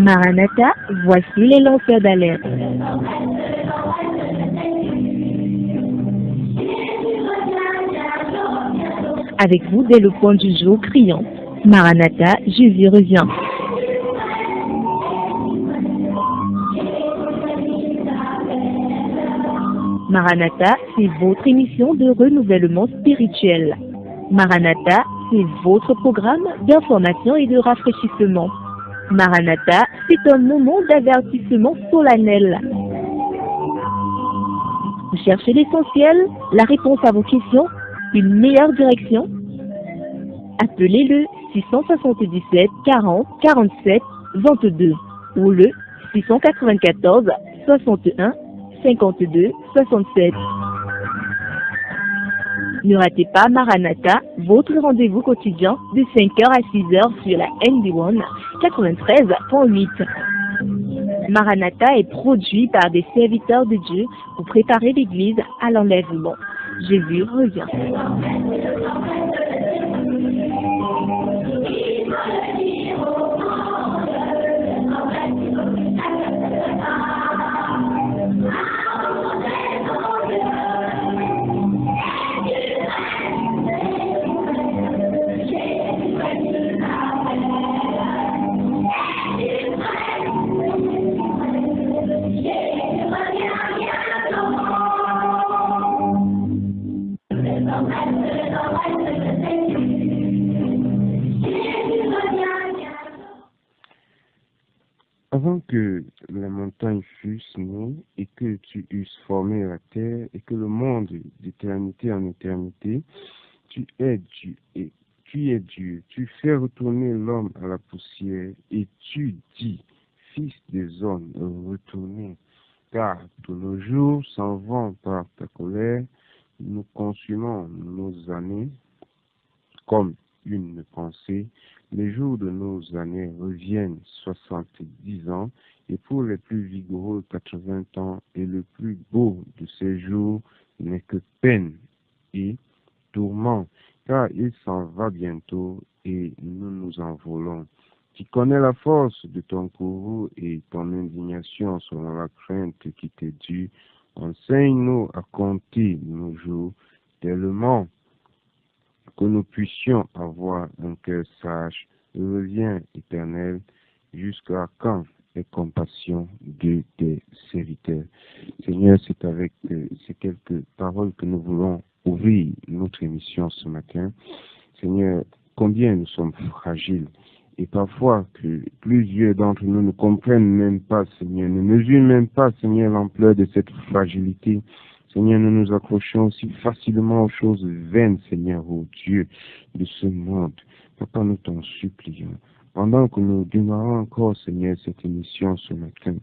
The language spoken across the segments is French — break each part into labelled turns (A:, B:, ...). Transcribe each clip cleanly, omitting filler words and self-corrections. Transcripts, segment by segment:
A: Maranatha, voici les lanceurs d'alerte. Avec vous dès le point du jour criant. Maranatha, Jésus revient. Maranatha, c'est votre émission de renouvellement spirituel. Maranatha, c'est votre programme d'information et de rafraîchissement. Maranatha, c'est un moment d'avertissement solennel. Vous cherchez l'essentiel, la réponse à vos questions, une meilleure direction? Appelez le 677 40 47 22 ou le 694 61 52 67. Ne ratez pas Maranatha, votre rendez-vous quotidien de 5h à 6h sur la NB1 93.8. Maranatha est produit par des serviteurs de Dieu pour préparer l'Église à l'enlèvement. Jésus revient.
B: Avant que la montagne fût née et que tu eusses formé la terre et que le monde d'éternité en éternité, tu es Dieu et tu es Dieu. Tu fais retourner l'homme à la poussière et tu dis, fils des hommes, retournez, car tous nos jours s'en vont par ta colère, nous consumons nos années comme une pensée. Les jours de nos années reviennent 70 ans, et pour les plus vigoureux 80 ans, et le plus beau de ces jours n'est que peine et tourment, car il s'en va bientôt, et nous nous envolons. Tu connais la force de ton courroux et ton indignation selon la crainte qui t'est due. Enseigne-nous à compter nos jours, tellement que nous puissions avoir un cœur sage. Reviens, Éternel, jusqu'à quand les compassions de tes serviteurs. Seigneur, c'est avec ces quelques paroles que nous voulons ouvrir notre émission ce matin. Seigneur, combien nous sommes fragiles et parfois que plusieurs d'entre nous ne comprennent même pas, Seigneur, ne mesurent même pas, Seigneur, l'ampleur de cette fragilité. Seigneur, nous nous accrochons aussi facilement aux choses vaines, Seigneur, ô Dieu de ce monde. Papa, nous t'en supplions. Pendant que nous demeurons encore, Seigneur, cette émission ce matin,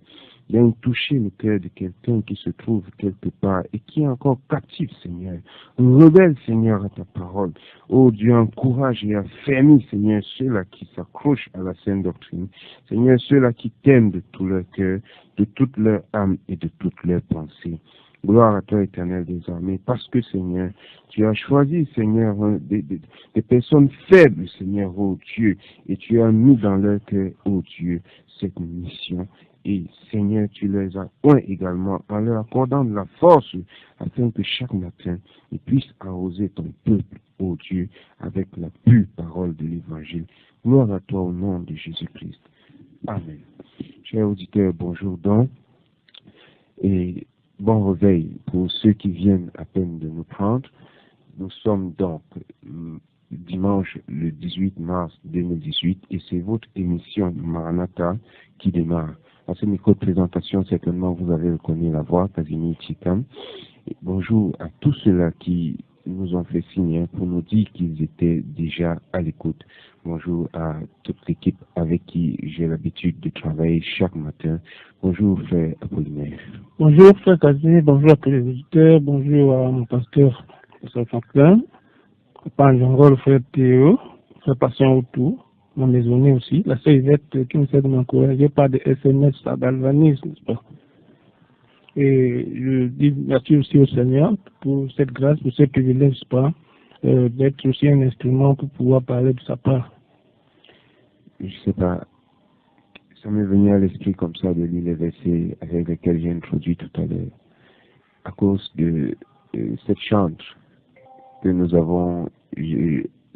B: viens toucher le cœur de quelqu'un qui se trouve quelque part et qui est encore captif, Seigneur. Rebelle, Seigneur, à ta parole. Ô Dieu, encourage et affermis, Seigneur, ceux-là qui s'accrochent à la saine doctrine. Seigneur, ceux-là qui t'aiment de tout leur cœur, de toute leur âme et de toute leur pensée. Gloire à toi, Éternel des armées, parce que, Seigneur, tu as choisi, Seigneur, des personnes faibles, Seigneur, ô Dieu, et tu as mis dans leur cœur, ô Dieu, cette mission. Et, Seigneur, tu les as oints également en leur accordant de la force, afin que chaque matin, ils puissent arroser ton peuple, ô Dieu, avec la pure parole de l'Évangile. Gloire à toi au nom de Jésus-Christ. Amen. Chers auditeurs, bonjour donc. Et bon réveil pour ceux qui viennent à peine de nous prendre. Nous sommes donc dimanche le 18 mars 2018 et c'est votre émission Maranatha qui démarre. À ce micro de présentation, certainement vous avez reconnu la voix, Casimir Chikam. Bonjour à tous ceux-là qui nous ont fait signe pour nous dire qu'ils étaient déjà à l'écoute. Bonjour à toute l'équipe avec qui j'ai l'habitude de travailler chaque matin. Bonjour, frère Apollinaire.
C: Bonjour, frère Casimir. Bonjour à tous les visiteurs. Bonjour à mon pasteur, frère Franklin. Papa Njongol, frère Théo, frère Patient autour. Mon maisonnier aussi. La sœur Yvette qui me sert de m'encourager par des SMS à galvanise, n'est-ce pas? Et je dis merci aussi au Seigneur pour cette grâce, pour ce privilège, n'est-ce pas, d'être aussi un instrument pour pouvoir parler de sa part.
B: Je ne sais pas Ça m'est venu à l'esprit comme ça de lire les versets avec lesquels j'ai introduit tout à l'heure. À cause de cette chante que nous avons,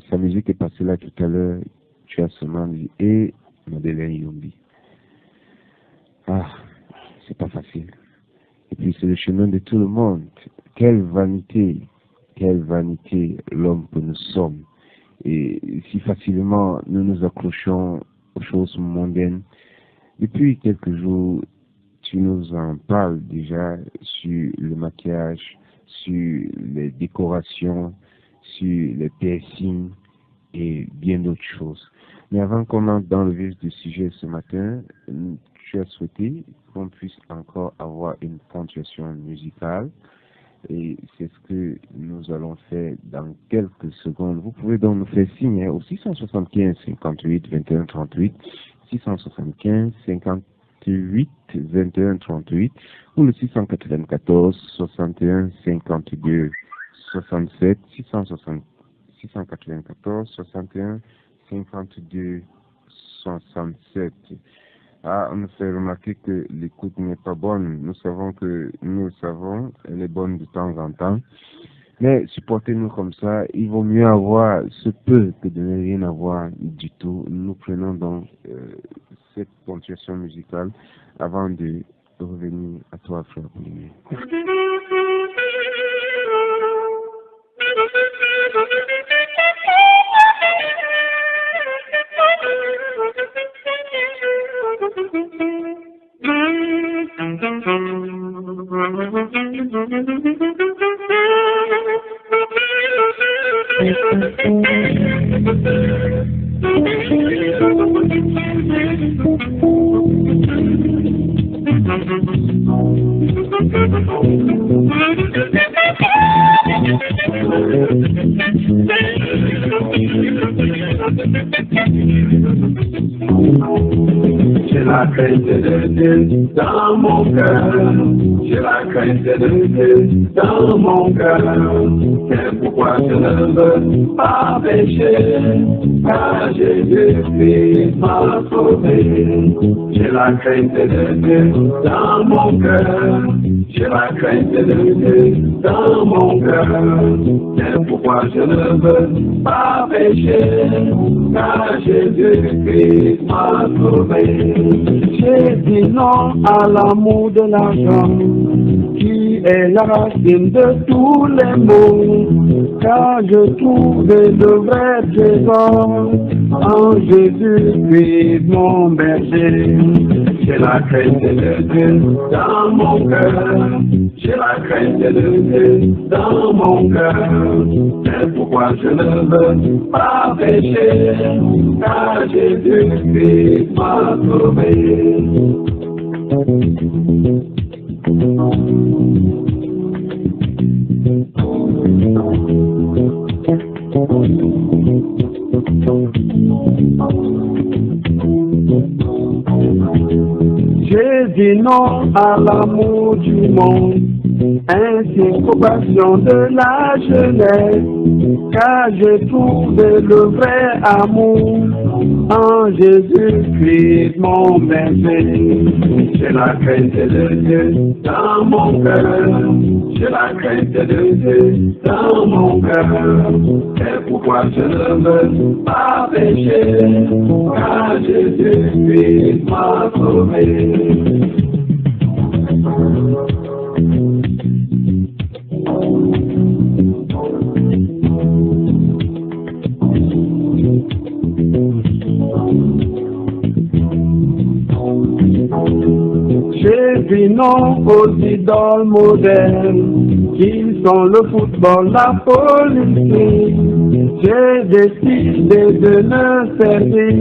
B: sa musique est passée là tout à l'heure, tu as seulement dit, et Madeleine Yombi. Ah, c'est pas facile. Et puis c'est le chemin de tout le monde. Quelle vanité l'homme que nous sommes. Et si facilement nous nous accrochons aux choses mondaines. Depuis quelques jours, tu nous en parles déjà sur le maquillage, sur les décorations, sur les piercings et bien d'autres choses. Mais avant qu'on entre dans le vif du sujet ce matin, tu as souhaité qu'on puisse encore avoir une ponctuation musicale. Et c'est ce que nous allons faire dans quelques secondes. Vous pouvez donc nous faire signe au 675 58 21 38, 675 58 21 38 ou le 694 61 52 67, 694 61 52 67. Ah, on nous fait remarquer que l'écoute n'est pas bonne. Nous le savons, elle est bonne de temps en temps. Mais supportez-nous comme ça, il vaut mieux avoir ce peu que de ne rien avoir du tout. Nous prenons donc cette ponctuation musicale avant de revenir à toi, frère Pauline.
D: J'ai la crainte de Dieu dans mon cœur, j'ai la crainte de Dieu dans mon cœur. C'est pourquoi je ne veux pas pécher, car Jésus-Christ m'a sauvé. J'ai la crainte de Dieu dans mon cœur, j'ai la crainte de Dieu dans mon cœur. C'est pourquoi je ne veux pas pécher, car Jésus-Christ m'a sauvé. J'ai dit non à l'amour de l'argent, qui est la racine de tous les maux, car je trouve le vrai trésor en Jésus-Christ mon berger. J'ai la crainte de Dieu dans mon cœur, j'ai la crainte de Dieu dans mon cœur. C'est pourquoi je ne veux pas pécher, car Jésus-Christ m'a sauvé. J'ai dit non à l'amour du monde, ainsi qu'aux passions de la jeunesse, car j'ai trouvé le vrai amour en Jésus-Christ mon berger. J'ai la crainte de Dieu dans mon cœur, j'ai la crainte de Dieu dans mon cœur. C'est pourquoi je ne veux pas pécher, car Jésus-Christ m'a sauvé. J'ai dit non aux idoles modernes, qui sont le football, la politique. J'ai décidé de ne servir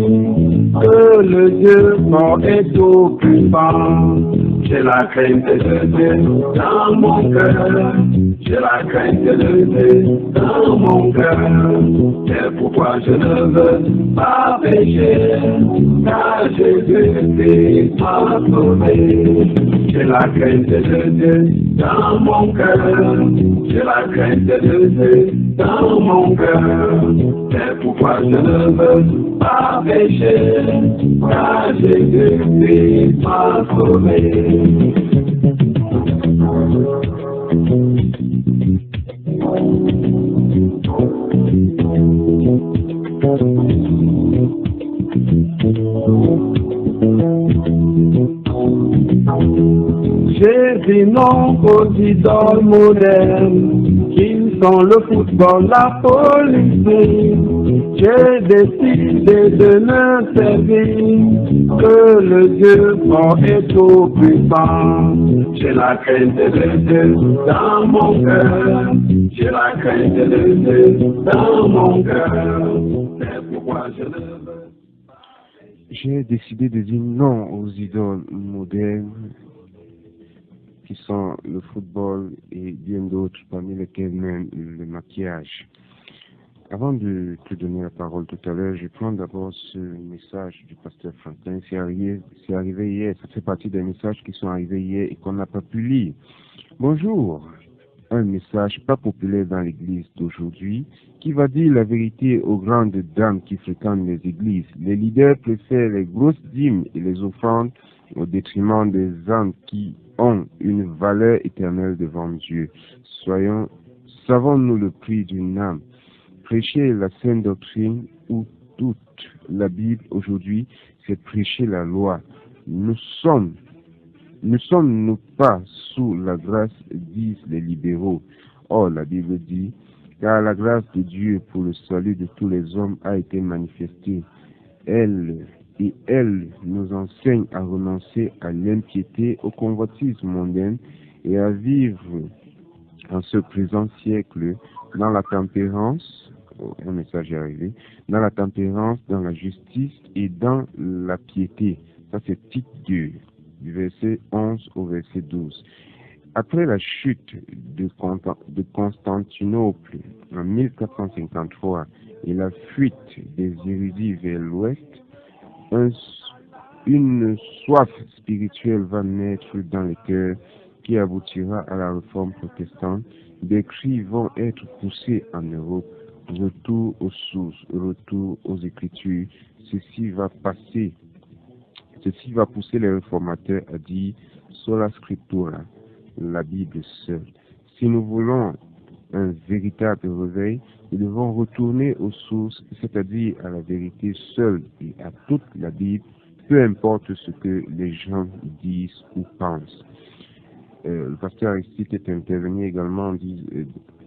D: que le Dieu fort et tout puissant. J'ai la crainte de Dieu dans mon cœur, j'ai la crainte de Dieu dans mon cœur. C'est pourquoi je ne veux pas pécher, car Jésus-Christ m'a sauvé. J'ai la crainte de Dieu dans mon cœur, j'ai la crainte de Dieu dans mon cœur. C'est pourquoi je ne veux pas pécher, car Jésus-Christ m'a sauvé. J'ai dit non aux idoles modernes qui sont le football, la politique. J'ai décidé de ne servir que le Dieu fort et tout puissant. J'ai la crainte de Dieu dans mon cœur. J'ai la crainte de Dieu dans mon cœur. C'est pourquoi je ne veux.
B: J'ai décidé de dire non aux idoles modernes qui sont le football et bien d'autres, parmi lesquels même le maquillage. Avant de te donner la parole tout à l'heure, je prends d'abord ce message du pasteur Franklin. C'est arrivé hier, ça fait partie des messages qui sont arrivés hier et qu'on n'a pas pu lire. Bonjour, un message pas populaire dans l'église d'aujourd'hui qui va dire la vérité aux grandes dames qui fréquentent les églises. Les leaders préfèrent les grosses dîmes et les offrandes au détriment des âmes qui ont une valeur éternelle devant Dieu. Savons-nous le prix d'une âme? Prêcher la sainte doctrine ou toute la Bible aujourd'hui, c'est prêcher la loi. Nous sommes pas sous la grâce, disent les libéraux. Or, la Bible dit, car la grâce de Dieu pour le salut de tous les hommes a été manifestée. Elle nous enseigne à renoncer à l'impiété, au convoitisme mondain et à vivre en ce présent siècle dans la tempérance, un message est arrivé, dans la tempérance, dans la justice et dans la piété. Ça c'est Tite 2, du verset 11 au verset 12. Après la chute de Constantinople en 1453 et la fuite des érudits vers l'ouest, une soif spirituelle va naître dans les cœurs qui aboutira à la réforme protestante. Des cris vont être poussés en Europe. Retour aux sources, retour aux Écritures. Ceci va pousser les réformateurs à dire sola scriptura, la Bible seule. Si nous voulons un véritable réveil, nous devons retourner aux sources, c'est-à-dire à la vérité seule et à toute la Bible, peu importe ce que les gens disent ou pensent. Le pasteur Aristide est intervenu également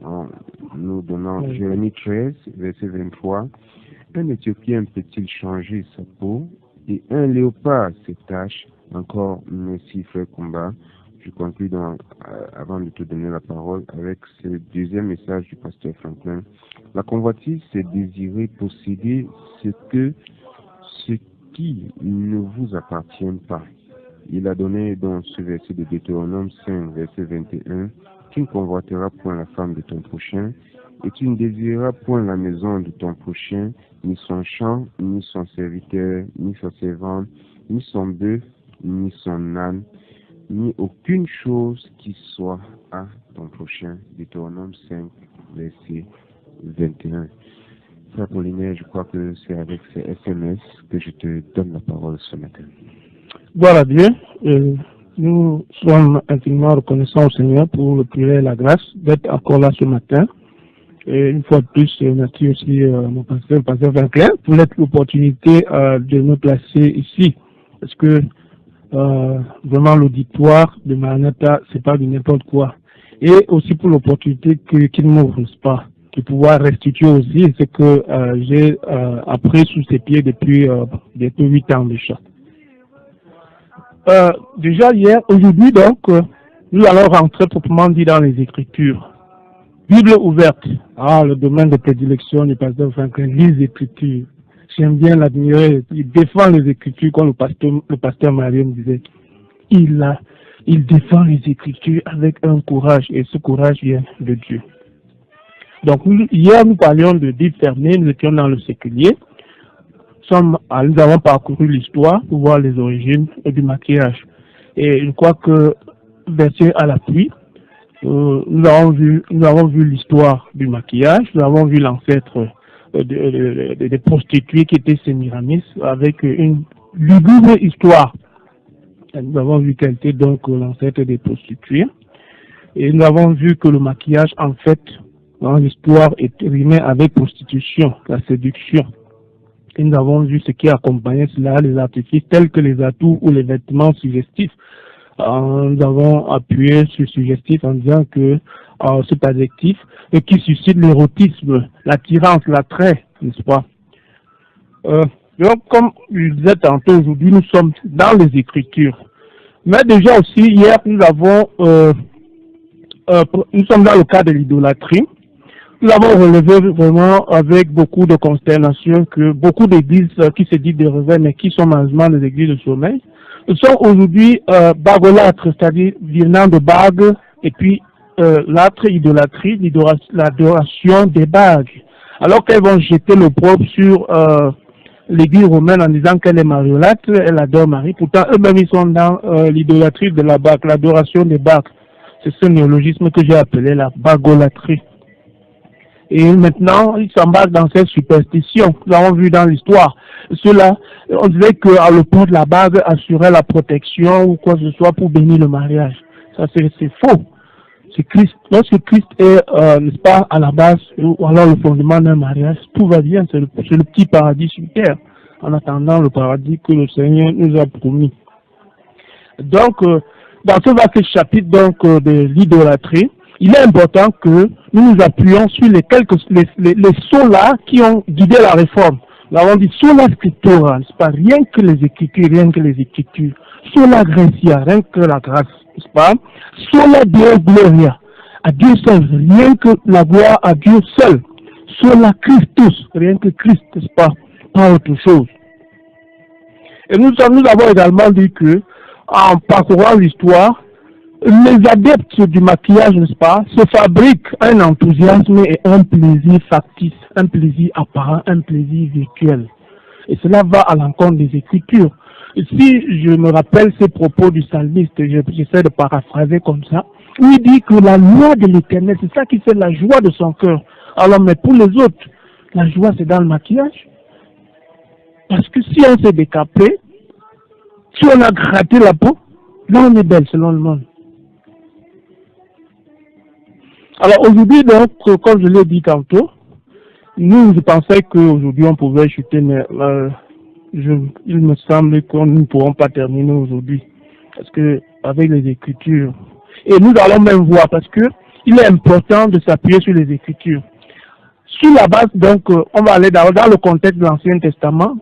B: en nous donnant Jérémie 13, verset 23. Un Éthiopien peut-il changer sa peau et un léopard ses taches? Encore merci frère Combat. Je conclue avant de te donner la parole avec ce deuxième message du pasteur Franklin. La convoitise, c'est désirer posséder ce qui ne vous appartient pas. Il a donné dans ce verset de Deutéronome 5, verset 21, tu ne convoiteras point la femme de ton prochain, et tu ne désireras point la maison de ton prochain, ni son champ, ni son serviteur, ni sa servante, ni son bœuf, ni son âne, ni aucune chose qui soit à ton prochain. Deutéronome 5, verset 21. Frère Paulinaire, je crois que c'est avec ces SMS que je te donne la parole ce matin.
C: Voilà bien. Nous sommes intimement reconnaissants au Seigneur pour le privilège et la grâce d'être encore là ce matin. Et une fois de plus, merci aussi mon pasteur, le pasteur Franklin, pour l'opportunité de me placer ici. Parce que vraiment l'auditoire de Maranatha, c'est pas de n'importe quoi. Et aussi pour l'opportunité qu'il m'ouvre, n'est-ce pas, de pouvoir restituer aussi ce que j'ai appris sous ses pieds depuis bientôt 8 ans déjà. Déjà hier, aujourd'hui donc, nous allons rentrer proprement dit dans les Écritures. Bible ouverte. Le domaine de prédilection du pasteur Franklin, les Écritures. J'aime bien l'admirer. Il défend les Écritures comme le pasteur Mariam disait. Il a il défend les Écritures avec un courage, et ce courage vient de Dieu. Donc hier nous parlions de dits fermés, nous étions dans le séculier. Nous avons parcouru l'histoire pour voir les origines du maquillage. Et je crois que, verset à l'appui, nous avons vu l'histoire du maquillage, nous avons vu l'ancêtre des prostituées qui étaient Sémiramis avec une lugubre histoire. Nous avons vu qu'elle était donc l'ancêtre des prostituées. Et nous avons vu que le maquillage, en fait, dans l'histoire, est rimé avec prostitution, la séduction. Et nous avons vu ce qui accompagnait cela, les artifices tels que les atouts ou les vêtements suggestifs. Nous avons appuyé sur le suggestif en disant que cet adjectif qui suscite l'érotisme, l'attirance, l'attrait, n'est-ce pas? Donc, comme je disais tantôt, aujourd'hui, nous sommes dans les Écritures. Mais déjà aussi, hier, nous sommes dans le cas de l'idolâtrie. Nous avons relevé vraiment avec beaucoup de consternation que beaucoup d'églises qui se disent des réveils, mais qui sont malheureusement des églises de sommeil, sont aujourd'hui bagolâtres, c'est-à-dire venant de bagues, et puis l'âtre idolâtrie, l'adoration des bagues. Alors qu'elles vont jeter l'opprobre sur l'église romaine en disant qu'elle est mariolâtre, elle adore Marie. Pourtant, eux-mêmes, ils sont dans l'idolâtrie de la bague, l'adoration des bagues. C'est ce néologisme que j'ai appelé la bagolâtrie. Et maintenant, ils s'embarquent dans cette superstition. Nous avons vu dans l'histoire. Cela, on disait que le port de la bague assurait la protection ou quoi que ce soit pour bénir le mariage. Ça, c'est faux. C'est Christ. Lorsque Christ est, n'est-ce pas, à la base, ou alors le fondement d'un mariage, tout va bien. C'est le petit paradis sur terre, en attendant le paradis que le Seigneur nous a promis. Donc, dans ce vaste chapitre donc, de l'idolâtrie, il est important que nous nous appuyons sur les solas qui ont guidé la réforme. Nous avons dit sola scriptura, n'est-ce pas? Rien que les Écritures. Sola gratia, rien que la grâce, n'est-ce pas? Sola Deo gloria, à Dieu seul, rien que la gloire à Dieu seul. Sola Christus, rien que Christ, n'est-ce pas? Pas autre chose. Et nous avons également dit que, en parcourant l'histoire, les adeptes du maquillage, n'est-ce pas, se fabriquent un enthousiasme et un plaisir factice, un plaisir apparent, un plaisir virtuel. Et cela va à l'encontre des Écritures. Et si je me rappelle ces propos du psalmiste, j'essaie de paraphraser comme ça, où il dit que la loi de l'Éternel, c'est ça qui fait la joie de son cœur. Alors, mais pour les autres, la joie c'est dans le maquillage. Parce que si on s'est décapé, si on a gratté la peau, là on est belle selon le monde. Alors aujourd'hui, donc, comme je l'ai dit tantôt, je pensais qu'aujourd'hui on pouvait chuter, mais il me semble que nous ne pourrons pas terminer aujourd'hui. Parce que, avec les Écritures, et nous allons même voir, parce que il est important de s'appuyer sur les Écritures. Sur la base, donc, on va aller dans le contexte de l'Ancien Testament,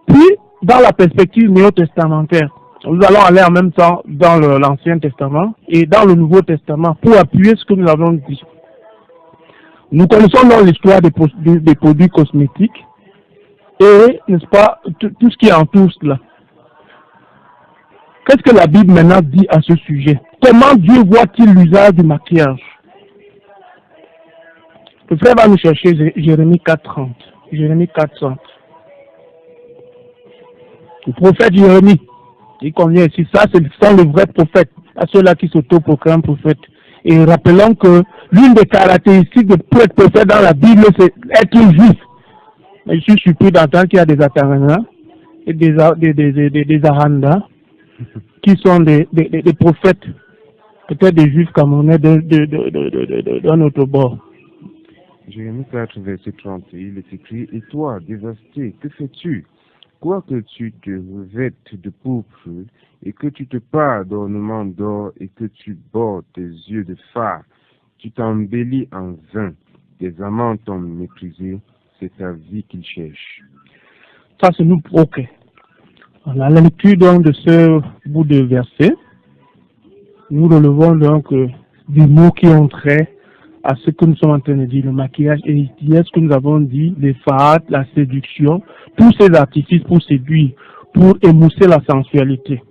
C: puis dans la perspective néo-testamentaire. Nous allons aller en même temps dans l'Ancien Testament et dans le Nouveau Testament pour appuyer ce que nous avons dit. Nous connaissons donc l'histoire des produits cosmétiques et, n'est-ce pas, tout ce qui entoure cela. Qu'est-ce que la Bible maintenant dit à ce sujet? Comment Dieu voit-il l'usage du maquillage? Le frère va nous chercher Jérémie 4:30. Jérémie 4:30. Le prophète Jérémie. Il convient ici, ça c'est le vrai prophète, à ceux-là qui s'autoproclament prophètes. Et rappelons que l'une des caractéristiques de être prophète dans la Bible, c'est être juif. Mais je suis surpris d'entendre qu'il y a des Atarana et des Aranda qui sont des prophètes, peut-être des juifs camerounais d'un autre bord.
B: Jérémie 4, verset 30, il est écrit, « Et toi, dévasté, que fais-tu? Quoique tu te revêtes de pourpre et que tu te pares d'ornements d'or et que tu bordes tes yeux de phare, tu t'embellis en vain. Tes amants t'ont méprisé, c'est ta vie qu'ils cherchent. »
C: Ça, c'est nous. Ok. À la lecture donc de ce bout de verset, nous relevons donc des mots qui ont trait à ce que nous sommes en train de dire, le maquillage et ce que nous avons dit, les fards, la séduction, tous ces artifices pour séduire, pour émousser la sensualité.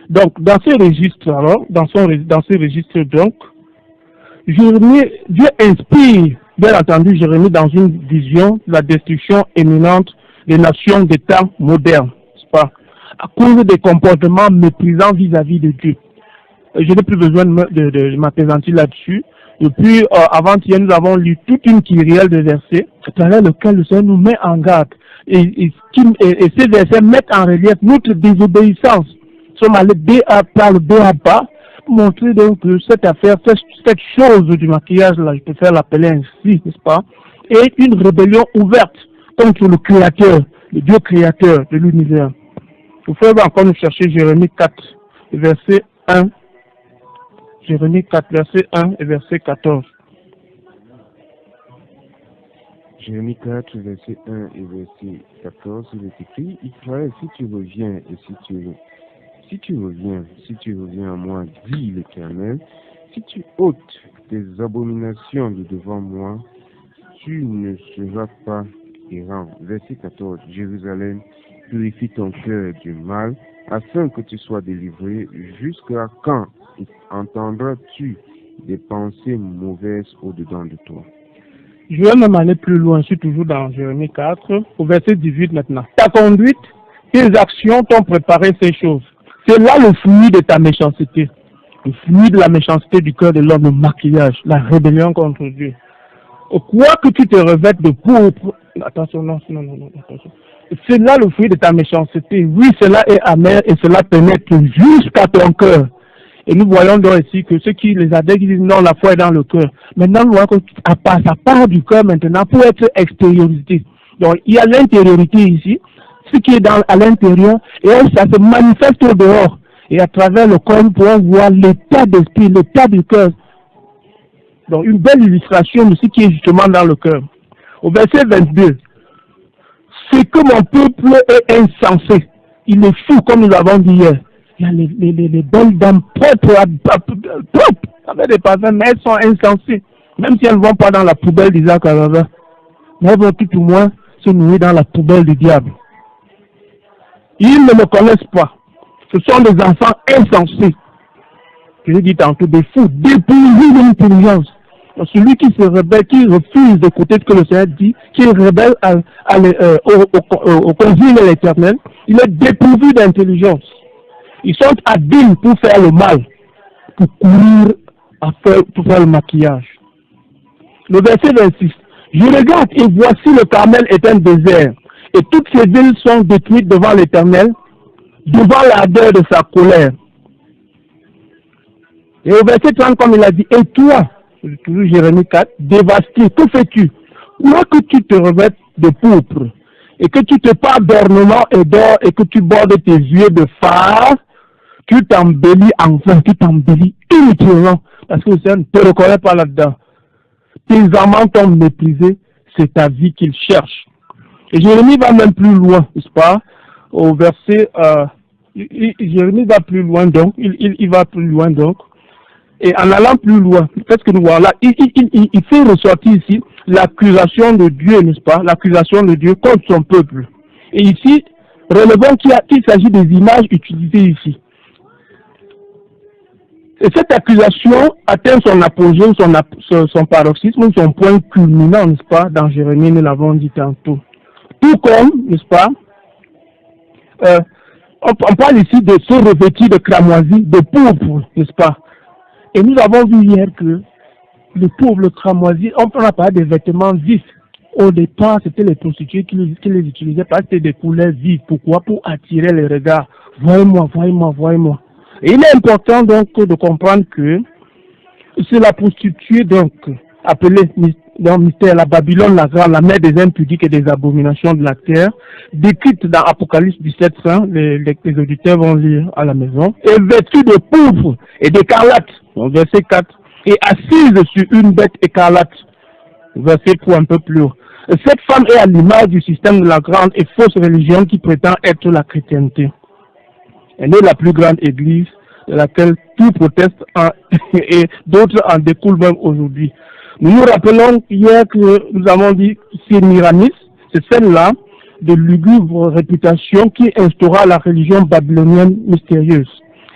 C: Donc, dans ces registres, alors, dans ces registres, donc, Jérémie, Dieu inspire, bien entendu, Jérémie dans une vision de la destruction imminente des nations des temps modernes, n'est-ce pas, à cause des comportements méprisants vis-à-vis de Dieu. Je n'ai plus besoin de m'appesantir là-dessus. Depuis avant-hier, nous avons lu toute une kyrielle de versets à travers lesquels le Seigneur nous met en garde. Et ces versets mettent en relief notre désobéissance. Nous sommes allés par le B à bas pour montrer donc que cette affaire, cette chose du maquillage, là, je préfère l'appeler ainsi, n'est-ce pas, est une rébellion ouverte contre le Créateur, le Dieu créateur de l'univers. Vous pouvez encore nous chercher Jérémie 4, verset 1. Jérémie 4, verset 1 et verset 14.
B: Jérémie 4, verset 1 et verset 14, il est écrit, Israël, si tu reviens et si tu reviens à moi, dit l'Éternel, si tu ôtes tes abominations de devant moi, tu ne seras pas errant. Verset 14, Jérusalem, purifie ton cœur du mal, afin que tu sois délivré. Jusqu'à quand entendras-tu des pensées mauvaises au-dedans de toi?
C: Je vais même aller plus loin, je suis toujours dans Jérémie 4, au verset 18 maintenant. Ta conduite, tes actions t'ont préparé ces choses. C'est là le fruit de ta méchanceté. Le fruit de la méchanceté du cœur de l'homme, le maquillage, la rébellion contre Dieu. Quoi que tu te revêtes de pourpre, attention, non, attention. C'est là le fruit de ta méchanceté. Oui, cela est amer et cela pénètre jusqu'à ton cœur. Et nous voyons donc ici que ceux qui les adeptes disent non, la foi est dans le cœur. Maintenant, nous voyons que ça part du cœur maintenant pour être extériorisé. Donc, il y a l'intériorité ici, ce qui est à l'intérieur, et ça se manifeste au dehors. Et à travers le corps, nous pouvons voir l'état d'esprit, l'état du cœur. Donc, une belle illustration de ce qui est justement dans le cœur. Au verset 22, c'est que mon peuple est insensé. Il est fou, comme nous l'avons dit hier. Il y a les belles dames propres, avec des parfums, mais elles sont insensées. Même si elles ne vont pas dans la poubelle d'Isaac Arava, mais elles vont tout au moins se nourrir dans la poubelle du diable. Ils ne me connaissent pas. Ce sont des enfants insensés. Je l'ai dit tantôt, des fous, dépourvus d'intelligence. Celui qui se rebelle, qui refuse d'écouter ce que le Seigneur dit, qui est rebelle au consigne de l'Éternel, il est dépourvu d'intelligence. Ils sont habiles pour faire le mal, pour courir, pour faire le maquillage. Le verset 26. Je regarde et voici le Carmel est un désert, et toutes ces villes sont détruites devant l'Éternel, devant l'ardeur de sa colère. Et au verset 30, comme il a dit, et toi, toujours Jérémie 4, dévasté, que fais-tu? Quoi que tu te revêtes de pourpre, et que tu te parles d'ornement et d'or, et que tu bordes tes yeux de phare, tu t'embellis enfin, tu t'embellis inutilement, parce que le Seigneur ne te reconnaît pas là-dedans. Tes amants t'ont méprisé, c'est ta vie qu'il cherche. Et Jérémie va même plus loin, n'est-ce pas? Au verset, Jérémie va plus loin donc, il va plus loin donc. Et en allant plus loin, qu'est-ce que nous voyons là? Il fait ressortir ici l'accusation de Dieu, n'est-ce pas? L'accusation de Dieu contre son peuple. Et ici, relevons qu'il s'agit des images utilisées ici. Et cette accusation atteint son apogée, son paroxysme, son point culminant, n'est-ce pas? Dans Jérémie, nous l'avons dit tantôt. Tout comme, n'est-ce pas? On parle ici de se revêtir de cramoisi, de pourpre, n'est-ce pas? Et nous avons vu hier que le pauvre, le cramoisi, on n'a pas des vêtements vifs. Au départ, c'était les prostituées qui les utilisaient parce que c'était des couleurs vives. Pourquoi? Pour attirer les regards. Voyez-moi, voyez-moi, voyez-moi. Et il est important donc de comprendre que c'est la prostituée donc appelée dans le mystère la Babylone la grande, la mère des impudiques et des abominations de la terre, décrite dans Apocalypse 17:1, les auditeurs vont lire à la maison, et vêtue de pourpre et d'écarlate, verset 4, et assise sur une bête écarlate, verset 3 un peu plus haut. Cette femme est à l'image du système de la grande et fausse religion qui prétend être la chrétienté. Elle est la plus grande église de laquelle tout proteste et d'autres en découlent même aujourd'hui. Nous nous rappelons hier que nous avons dit Sémiramis, c'est celle-là de lugubre réputation qui instaura la religion babylonienne mystérieuse.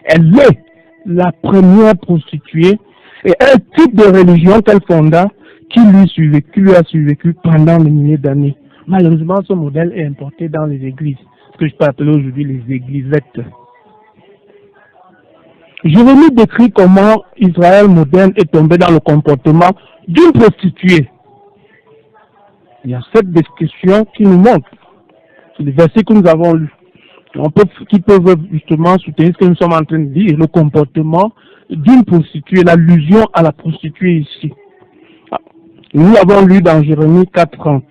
C: Elle est la première prostituée et un type de religion qu'elle fonda qui lui a survécu pendant des milliers d'années. Malheureusement, ce modèle est importé dans les églises, ce que je peux appeler aujourd'hui les églisettes. Jérémie décrit comment Israël moderne est tombé dans le comportement d'une prostituée. Il y a cette description qui nous montre, c'est les versets que nous avons lus, qui peuvent justement soutenir ce que nous sommes en train de dire, le comportement d'une prostituée, l'allusion à la prostituée ici. Nous l'avons lu dans Jérémie 4:30.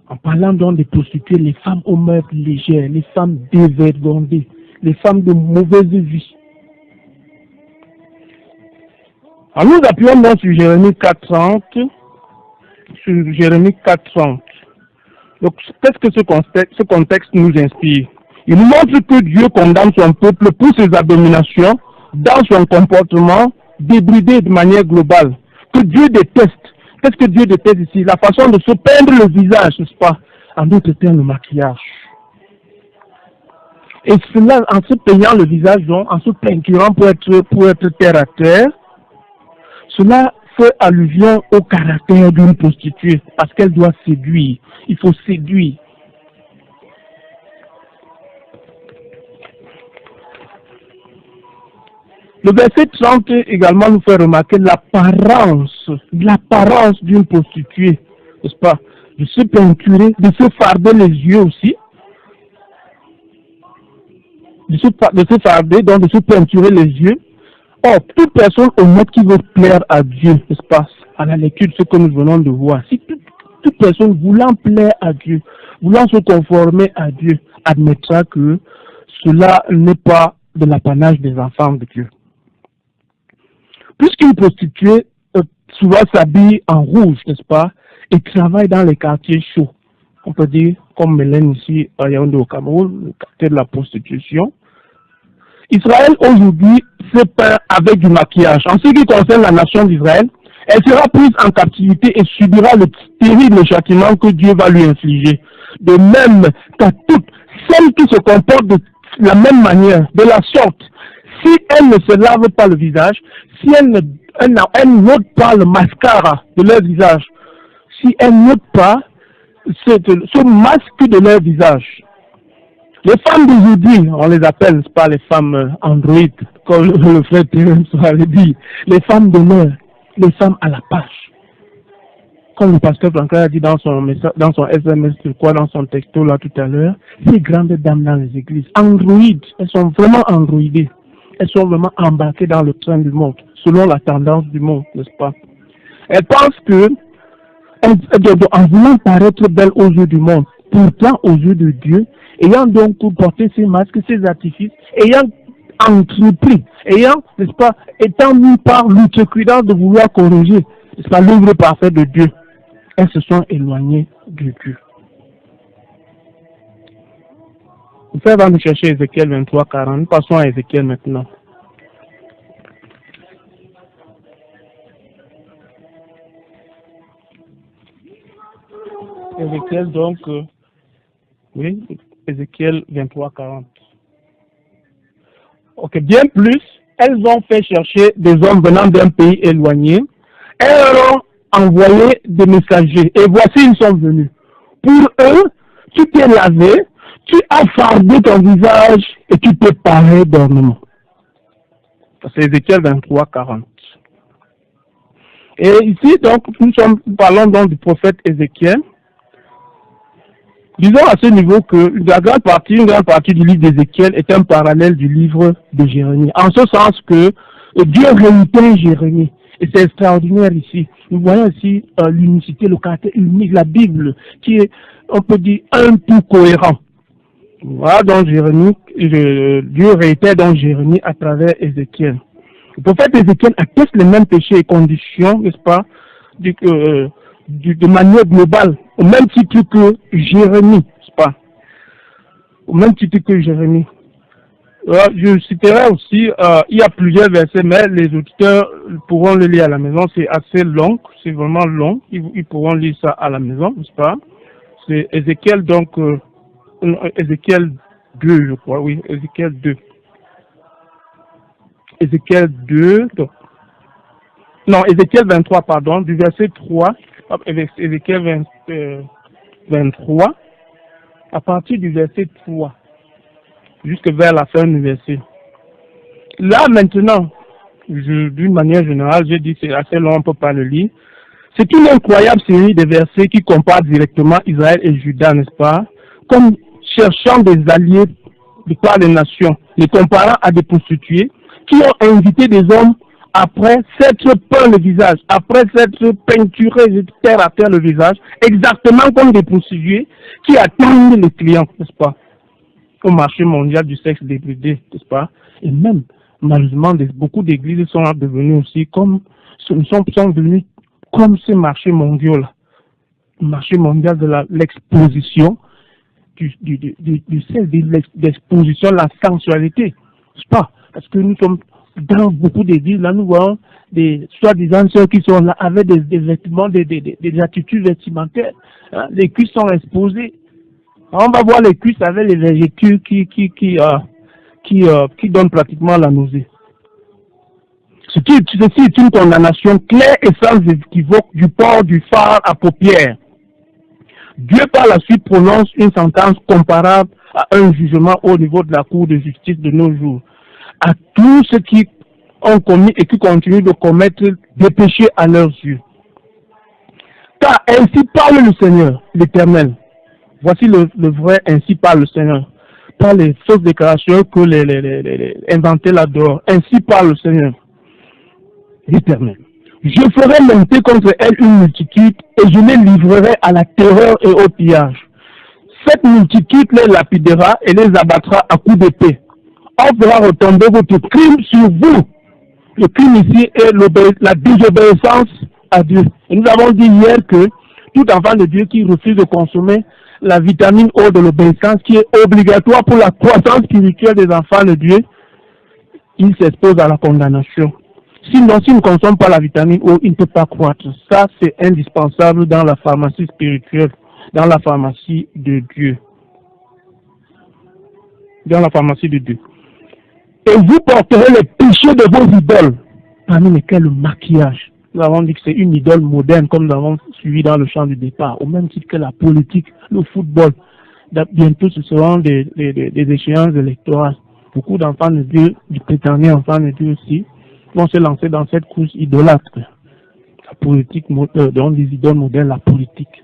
C: En parlant donc des prostituées, les femmes aux mœurs légères, les femmes dévergondées, les femmes de mauvaise vie. Alors nous appuyons donc sur Jérémie 4:30. Sur Jérémie 4:30. Donc, qu'est-ce que ce contexte nous inspire? Il nous montre que Dieu condamne son peuple pour ses abominations dans son comportement débridé de manière globale. Que Dieu déteste. Qu'est-ce que Dieu déteste ici? La façon de se peindre le visage, n'est-ce pas? En d'autres termes, le maquillage. Et cela, en se peignant le visage, donc, en se peinturant pour être terre à terre, cela fait allusion au caractère d'une prostituée, parce qu'elle doit séduire. Il faut séduire. Le verset 30 également nous fait remarquer l'apparence d'une prostituée, n'est-ce pas? De se peinturer, de se farder les yeux aussi, de se farder, donc de se peinturer les yeux. Or, toute personne honnête qui veut plaire à Dieu, n'est-ce pas? À la lecture de ce que nous venons de voir, si toute personne voulant plaire à Dieu, voulant se conformer à Dieu, admettra que cela n'est pas de l'apanage des enfants de Dieu. Puisqu'une prostituée souvent s'habille en rouge, n'est-ce pas, et travaille dans les quartiers chauds, on peut dire, comme Mélène ici à Yaoundé au Cameroun, le quartier de la prostitution, Israël aujourd'hui se peint avec du maquillage. En ce qui concerne la nation d'Israël, elle sera prise en captivité et subira le terrible châtiment que Dieu va lui infliger. De même qu'à toutes celles qui se comportent de la même manière, de la sorte, si elles ne se lavent pas le visage, si elles n'ôtent pas le mascara de leur visage, si elles n'ôtent pas ce masque de leur visage, les femmes d'aujourd'hui, on les appelle, n'est-ce pas, les femmes androïdes, comme le frère Thérèse avait dit, les femmes d'honneur, les femmes à la page. Comme le pasteur Franklin a dit dans son SMS, dans son texto là tout à l'heure, ces grandes dames dans les églises, androïdes, elles sont vraiment androïdées. Elles sont vraiment embarquées dans le train du monde, selon la tendance du monde, n'est-ce pas? Elles pensent que, en voulant paraître belles aux yeux du monde, pourtant aux yeux de Dieu, ayant donc porté ces masques, ces artifices, ayant entrepris, n'est-ce pas, étant mis par l'outrecuidance de vouloir corriger, n'est-ce pas, l'œuvre parfaite de Dieu, elles se sont éloignées de Dieu. Nous allons chercher Ézéchiel 23:40. Nous passons à Ézéchiel maintenant. Ézéchiel donc, oui, Ézéchiel 23:40. Ok, bien plus, elles ont fait chercher des hommes venant d'un pays éloigné. Elles leur ont envoyé des messagers. Et voici, ils sont venus. Pour eux, tu t'es lavé, tu as fardé ton visage et tu t'es paré d'ornement. C'est Ézéchiel 23:40. Et ici, donc, nous parlons donc du prophète Ézéchiel. Disons à ce niveau que une grande partie du livre d'Ézéchiel est un parallèle du livre de Jérémie. En ce sens que Dieu réitère Jérémie. Et c'est extraordinaire ici. Nous voyons ici l'unicité, le caractère unique, la Bible, qui est, on peut dire, un tout cohérent. Voilà donc Jérémie, Dieu réitère donc Jérémie à travers Ézéchiel. Le prophète Ézéchiel atteste les mêmes péchés et conditions, n'est-ce pas, de manière globale, au même titre que Jérémie, n'est-ce pas? Au même titre que Jérémie. Je citerai aussi, il y a plusieurs versets, mais les auditeurs pourront le lire à la maison, c'est assez long, c'est vraiment long, ils pourront lire ça à la maison, n'est-ce pas? C'est Ézéchiel, donc, Ézéchiel 2, je crois, oui, Ézéchiel 2. Ézéchiel 2, donc, non, Ézéchiel 23, pardon, du verset 3, Ézéchiel 23, à partir du verset 3, jusque vers la fin du verset. Là, maintenant, d'une manière générale, j'ai dit c'est assez long, on ne peut pas le lire. C'est une incroyable série de versets qui comparent directement Israël et Juda, n'est-ce pas, comme cherchant des alliés de par les nations, les comparant à des prostituées qui ont invité des hommes après s'être peint le visage, après s'être peinturé terre à terre le visage, exactement comme des prostituées qui attendent les clients, n'est-ce pas, au marché mondial du sexe débridé, n'est-ce pas, et même, malheureusement, beaucoup d'églises sont devenues aussi comme, sont devenues comme ces marchés mondiaux-là, le marché mondial de l'exposition, du sexe, de l'exposition, la sensualité, n'est-ce pas, parce que nous sommes dans beaucoup d'églises, là nous voyons des soi-disant ceux qui sont là avec des vêtements, des attitudes vestimentaires, hein, les cuisses sont exposées. Alors, on va voir les cuisses avec les vergetures qui donnent pratiquement la nausée. Ceci est une condamnation claire et sans équivoque du port du phare à paupières. Dieu par la suite prononce une sentence comparable à un jugement au niveau de la Cour de justice de nos jours, à tous ceux qui ont commis et qui continuent de commettre des péchés à leurs yeux. Car ainsi parle le Seigneur, l'Éternel. Voici le vrai, ainsi parle le Seigneur. Pas les fausses déclarations que les inventées là-dehors. Ainsi parle le Seigneur, l'Éternel. Je ferai monter contre elle une multitude et je les livrerai à la terreur et au pillage. Cette multitude les lapidera et les abattra à coups d'épée. On fera retomber votre crime sur vous. Le crime ici est la désobéissance à Dieu. Et nous avons dit hier que tout enfant de Dieu qui refuse de consommer la vitamine O de l'obéissance qui est obligatoire pour la croissance spirituelle des enfants de Dieu, il s'expose à la condamnation. Sinon, s'il ne consomme pas la vitamine O, il ne peut pas croître. Ça, c'est indispensable dans la pharmacie spirituelle, dans la pharmacie de Dieu. Dans la pharmacie de Dieu. Et vous porterez les péchés de vos idoles, parmi lesquels le maquillage. Nous avons dit que c'est une idole moderne, comme nous avons suivi dans le champ du départ, au même titre que la politique, le football. Bientôt, ce seront des échéances électorales. Beaucoup d'enfants de Dieu, du prétendant enfants de Dieu aussi, vont se lancer dans cette course idolâtre. La politique, donc des idoles modernes, la politique.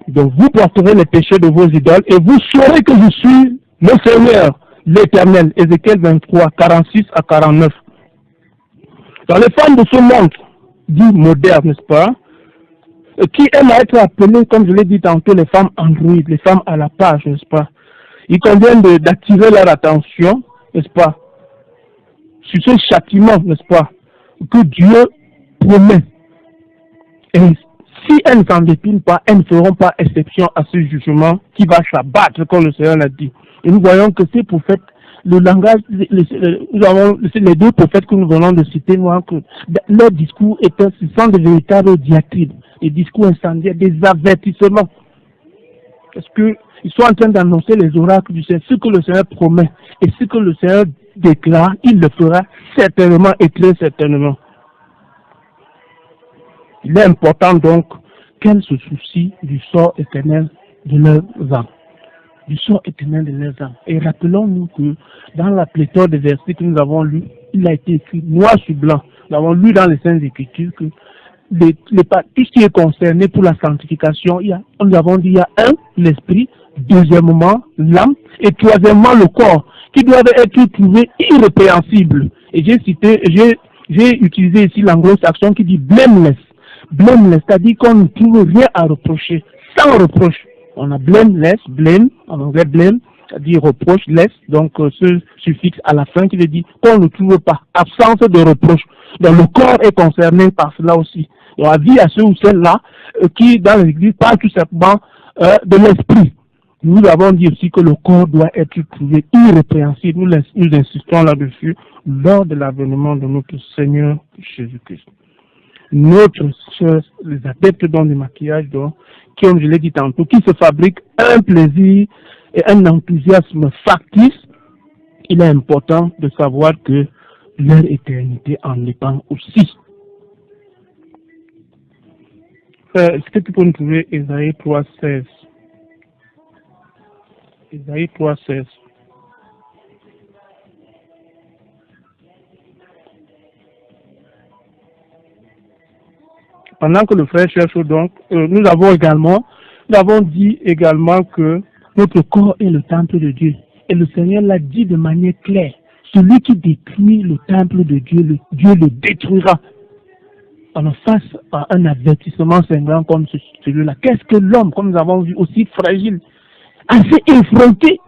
C: Donc vous porterez les péchés de vos idoles et vous saurez que je suis le Seigneur, l'Éternel. Ézéchiel 23, 46 à 49. Dans les femmes de ce monde, dit moderne, n'est-ce pas, qui aiment à être appelées, comme je l'ai dit tantôt, les femmes androïdes, les femmes à la page, n'est-ce pas, il convient d'attirer leur attention, n'est-ce pas, sur ce châtiment, n'est-ce pas, que Dieu promet. Et si elles ne s'en dépinent pas, elles ne feront pas exception à ce jugement qui va s'abattre, comme le Seigneur l'a dit. Et nous voyons que ces prophètes, le langage, nous avons les deux prophètes que nous venons de citer, nous voyons que leur discours ce sont des véritables diatribes, des discours incendiaires, des avertissements. Parce qu'ils sont en train d'annoncer les oracles du Seigneur, ce que le Seigneur promet et ce que le Seigneur déclare, il le fera certainement et très certainement. Il est important donc qu'elles se soucient du sort éternel de leurs âmes. Du sort éternel de leurs âmes. Et rappelons-nous que dans la pléthore des versets que nous avons lus, il a été écrit noir sur blanc. Nous avons lu dans les Saintes Écritures que tout ce qui est concerné pour la sanctification, nous avons dit il y a l'esprit, deuxièmement l'âme et troisièmement le corps qui doivent être trouvés irrépréhensibles. Et j'ai utilisé ici l'anglo-saxon qui dit blameless. Blameless, c'est-à-dire qu'on ne trouve rien à reprocher, sans reproche. On a blameless, blame, en anglais blame, c'est-à-dire reproche, less, donc ce suffixe à la fin qui veut dire qu'on ne trouve pas, absence de reproche. Donc le corps est concerné par cela aussi. On a dit à ceux ou celles-là qui, dans l'église, parlent tout simplement de l'esprit. Nous avons dit aussi que le corps doit être trouvé irrépréhensible. Nous insistons là-dessus lors de l'avènement de notre Seigneur Jésus-Christ. Les adeptes dans le maquillage, donc, comme je l'ai dit tantôt, qui se fabriquent un plaisir et un enthousiasme factice, il est important de savoir que leur éternité en dépend aussi. Est-ce que tu peux nous trouver Ésaïe 3,16? Ésaïe 3,16. Pendant que le frère cherche donc, nous avons dit également que notre corps est le temple de Dieu. Et le Seigneur l'a dit de manière claire. Celui qui détruit le temple de Dieu, Dieu le détruira. Alors face à un avertissement sanglant comme celui-là, qu'est-ce que l'homme, comme nous avons vu, aussi fragile, assez effronté,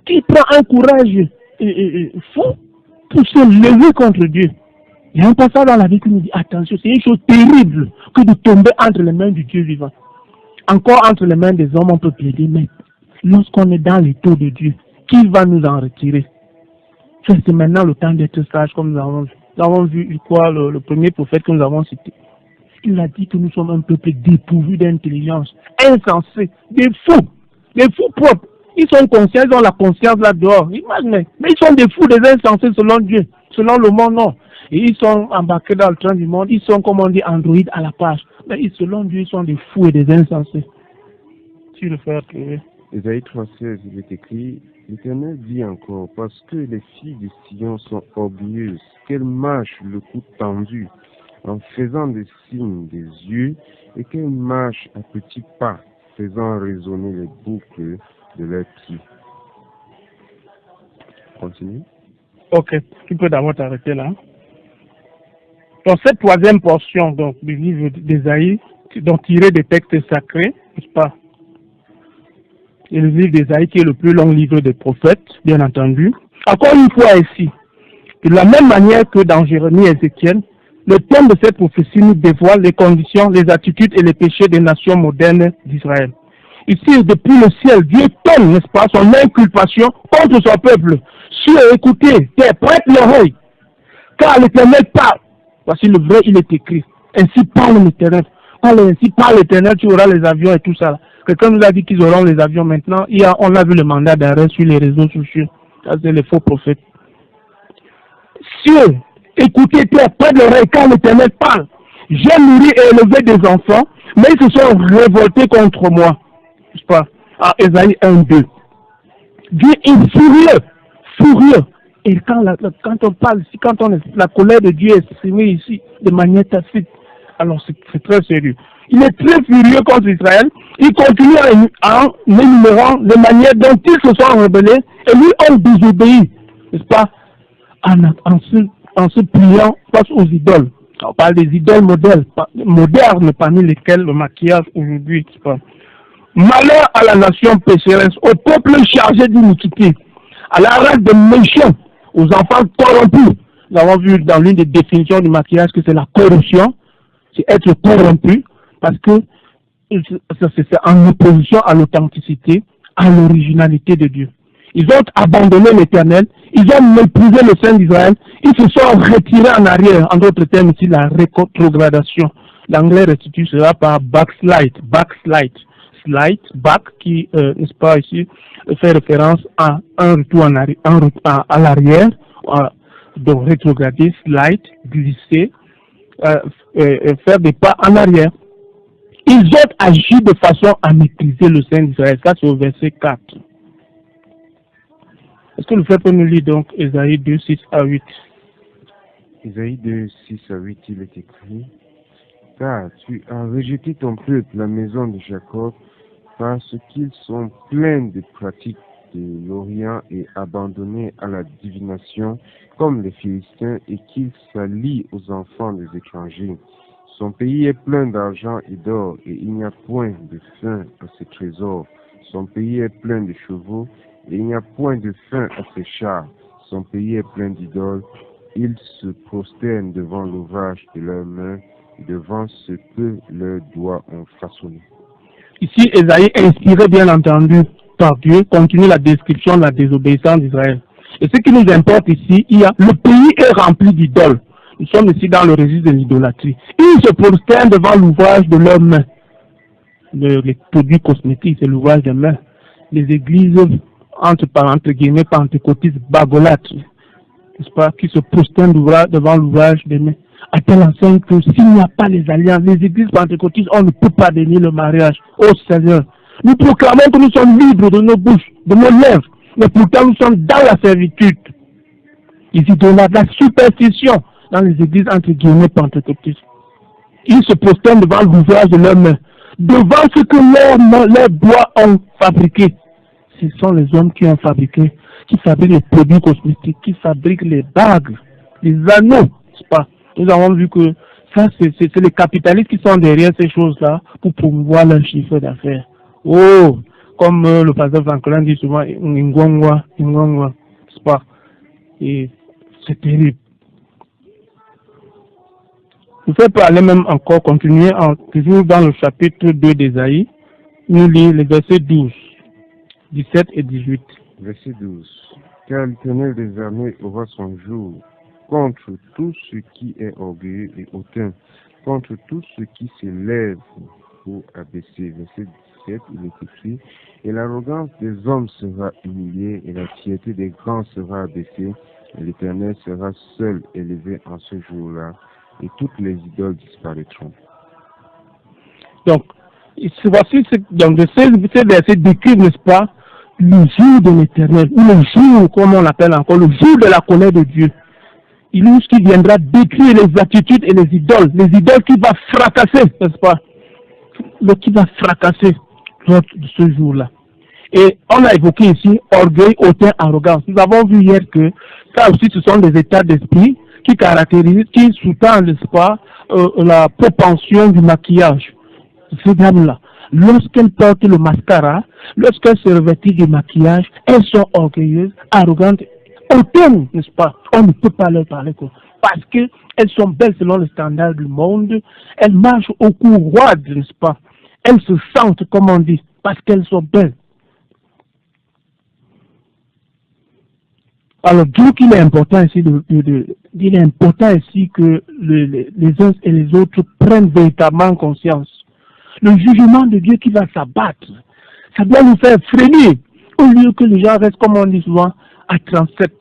C: qui prend un courage fou pour se lever contre Dieu? Il y a un passage dans la vie qui nous dit, attention, c'est une chose terrible que de tomber entre les mains du Dieu vivant. Encore entre les mains des hommes, on peut plaider, mais lorsqu'on est dans les taux de Dieu, qui va nous en retirer? C'est maintenant le temps d'être sage, comme nous avons vu quoi, le premier prophète que nous avons cité. Il a dit que nous sommes un peuple dépourvu d'intelligence, insensé, des fous propres. Ils sont conscients, ils ont la conscience là dehors. Imaginez, mais ils sont des fous, des insensés selon Dieu, selon le monde, non. Et ils sont embarqués dans le train du monde, ils sont, comme on dit, androïdes à la page. Mais selon Dieu, ils sont des fous et des insensés. Tu le fais trouver.
B: Ésaïe 3,16, il est écrit, l'Éternel dit encore, parce que les filles de Sion sont orgueilleuses, qu'elles marchent le cou tendu, en faisant des signes des yeux, et qu'elles marchent à petits pas, faisant résonner les boucles de leurs pieds. Continue.
C: Ok, tu peux d'abord t'arrêter là. Dans cette troisième portion donc, du livre d'Ésaïe, donc tiré des textes sacrés, n'est-ce pas? Et le livre d'Ésaïe qui est le plus long livre des prophètes, bien entendu. Encore une fois ici, de la même manière que dans Jérémie et Ézéchiel, le thème de cette prophétie nous dévoile les conditions, les attitudes et les péchés des nations modernes d'Israël. Ici, depuis le ciel, Dieu donne, n'est-ce pas, son inculpation contre son peuple. Écoutez, prête l'oreille, car l'Éternel parle. Voici le vrai, il est écrit. Ainsi parle l'Éternel. Ainsi parle l'Éternel, tu auras les avions et tout ça. Quelqu'un nous a dit qu'ils auront les avions maintenant. On a vu le mandat d'arrêt sur les réseaux sociaux. Ça, c'est les faux prophètes. Cieux, écoutez, prête l'oreille, car l'Éternel parle. J'ai nourri et élevé des enfants, mais ils se sont révoltés contre moi. N'est-ce pas? À Ésaïe 1:2. Dieu est furieux. Et quand on parle ici, la colère de Dieu est exprimée ici de manière tacite, alors c'est très sérieux. Il est très furieux contre Israël. Il continue en énumérant les manières dont ils se sont rebellés et lui ont désobéi, n'est-ce pas, en se pliant face aux idoles. On parle des idoles modernes parmi lesquelles le maquillage aujourd'hui, n'est-ce pas. Malheur à la nation pécheresse, au peuple chargé d'iniquité, à la race des méchants, aux enfants corrompus. Nous avons vu dans l'une des définitions du maquillage que c'est la corruption, c'est être corrompu, parce que c'est en opposition à l'authenticité, à l'originalité de Dieu. Ils ont abandonné l'Éternel, ils ont méprisé le Saint d'Israël, ils se sont retirés en arrière. En d'autres termes, ici, la rétrogradation. L'anglais restitue cela par backslide. Slide, back, qui, n'est-ce pas, ici, fait référence à un retour en arrière, à l'arrière, de rétrograder, slide, glisser, faire des pas en arrière. Ils ont agi de façon à maîtriser le Saint d'Israël. Ça, c'est au verset 4. Est-ce que le frère peut nous lire donc Ésaïe 2, 6 à 8?
B: Ésaïe 2, 6 à 8, il est écrit, car tu as rejeté ton peuple, la maison de Jacob, parce qu'ils sont pleins de pratiques de l'Orient et abandonnés à la divination comme les Philistins et qu'ils s'allient aux enfants des étrangers. Son pays est plein d'argent et d'or et il n'y a point de fin à ses trésors. Son pays est plein de chevaux et il n'y a point de fin à ses chars. Son pays est plein d'idoles. Ils se prosternent devant l'ouvrage de leurs mains et devant ce que leurs doigts ont façonné.
C: Ici, Ésaïe, inspiré bien entendu par Dieu, continue la description de la désobéissance d'Israël. Et ce qui nous importe ici, le pays est rempli d'idoles. Nous sommes ici dans le registre de l'idolâtrie. Ils se prosternent devant l'ouvrage de leurs mains. les produits cosmétiques, c'est l'ouvrage des mains. Les églises, entre guillemets, pentecôtistes, bagolates, n'est-ce pas, qui se prosternent devant l'ouvrage des mains. À telle enseigne que s'il n'y a pas les alliances, les églises pentecôtistes, on ne peut pas bénir le mariage. Oh Seigneur, nous proclamons que nous sommes libres de nos bouches, de nos lèvres, mais pourtant nous sommes dans la servitude. Ici, de la superstition dans les églises entre guillemets pentecôtistes. Ils se prosternent devant l'ouvrage de leurs mains, devant ce que leurs doigts ont fabriqué. Ce sont les hommes qui ont fabriqué, qui fabriquent les produits cosmétiques, qui fabriquent les bagues, les anneaux, n'est-ce pas? Nous avons vu que ça, c'est les capitalistes qui sont derrière ces choses-là pour promouvoir leur chiffre d'affaires. Oh, comme le pasteur Franklin dit souvent, Ngongwa, n'est-ce pas? Et c'est terrible. Je vais parler même encore, continuer, toujours dans le chapitre 2 d'Ésaïe, nous lisons les versets 12, 17 et 18.
B: Verset 12. Car l'Éternel des armées aura son jour contre tout ce qui est orgueilleux et hautain, contre tout ce qui s'élève pour abaisser. Verset 17, il est écrit, et l'arrogance des hommes sera humiliée, et la fierté des grands sera abaissée, et l'Éternel sera seul élevé en ce jour-là, et toutes les idoles disparaîtront.
C: Donc, voici donc ces versets décrivent, n'est-ce pas, le jour de l'Éternel, ou le jour, comme on l'appelle encore, le jour de la colère de Dieu. Il est qui viendra détruire les attitudes et les idoles qui va fracasser, n'est-ce pas, qui va fracasser lors de ce jour-là. Et on a évoqué ici orgueil, hautain, arrogance. Nous avons vu hier que ça aussi, ce sont des états d'esprit qui caractérisent, qui sous-tendent, n'est-ce pas, la propension du maquillage. Ces dames-là, lorsqu'elles portent le mascara, lorsqu'elles se revêtent du maquillage, elles sont orgueilleuses, arrogantes, hautaines, n'est-ce pas? On ne peut pas leur parler quoi. Parce qu'elles sont belles selon le standard du monde, elles marchent au cou roide, n'est-ce pas? Elles se sentent, comme on dit, parce qu'elles sont belles. Alors, donc il est important ici il est important ici que les uns et les autres prennent véritablement conscience. Le jugement de Dieu qui va s'abattre, ça doit nous faire frémir, au lieu que les gens restent, comme on dit souvent, à 37.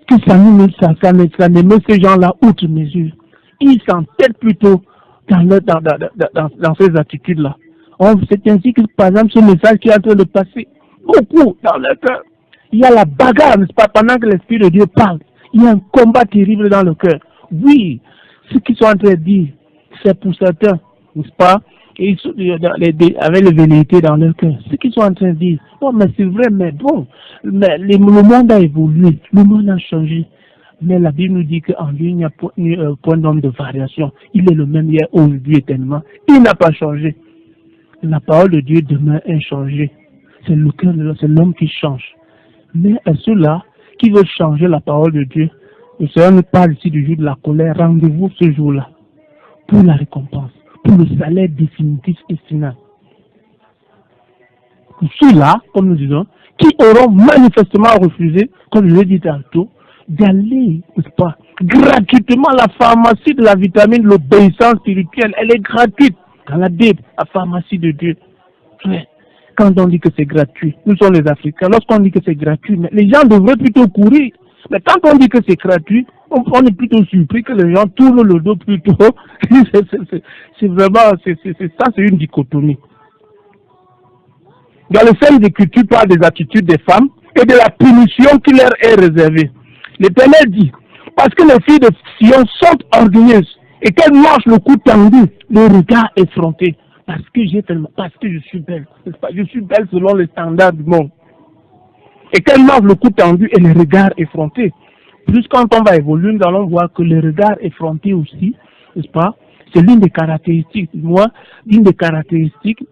C: Que ça ne met ces gens-là outre mesure. Ils s'entêtent plutôt dans ces attitudes-là. C'est ainsi que, par exemple, ce message qui est en train de passer, beaucoup dans leur cœur. Il y a la bagarre, n'est-ce pas, pendant que l'Esprit de Dieu parle. Il y a un combat terrible dans le cœur. Oui, ce qu'ils sont en train de dire, c'est pour certains, n'est-ce pas, et avec les velléités dans leur cœur. Ce qu'ils sont en train de dire, oh, mais c'est vrai, mais bon, mais le monde a évolué, le monde a changé. Mais la Bible nous dit qu'en lui, il n'y a point d'homme de variation. Il est le même hier, aujourd'hui, éternellement. Il n'a pas changé. La parole de Dieu demeure inchangée. C'est le cœur de l'homme, c'est l'homme qui change. Mais à ceux-là qui veulent changer la parole de Dieu, le Seigneur nous parle ici du jour de la colère. Rendez-vous ce jour-là pour la récompense, pour le salaire définitif et final. Pour ceux-là, comme nous disons, qui auront manifestement refusé, comme je l'ai dit tantôt, d'aller, n'est-ce pas, gratuitement à la pharmacie de la vitamine, l'obéissance spirituelle, elle est gratuite dans la Bible, la pharmacie de Dieu. Quand on dit que c'est gratuit, nous sommes les Africains, lorsqu'on dit que c'est gratuit, mais les gens devraient plutôt courir. Mais quand on dit que c'est gratuit, on est plutôt surpris que les gens tournent le dos plutôt. C'est vraiment, ça c'est une dichotomie. Dans le sein d'Écriture parle des attitudes des femmes et de la punition qui leur est réservée. L'Éternel dit, parce que les filles de Sion sont orgueilleuses et qu'elles marchent le cou tendu, le regard effronté. Parce que je suis belle, n'est-ce pas? Je suis belle selon les standards du monde. Et qu'elle marche le cou tendu et les regards effrontés. Plus quand on va évoluer, nous allons voir que les regards effrontés aussi, n'est-ce pas? C'est l'une des caractéristiques,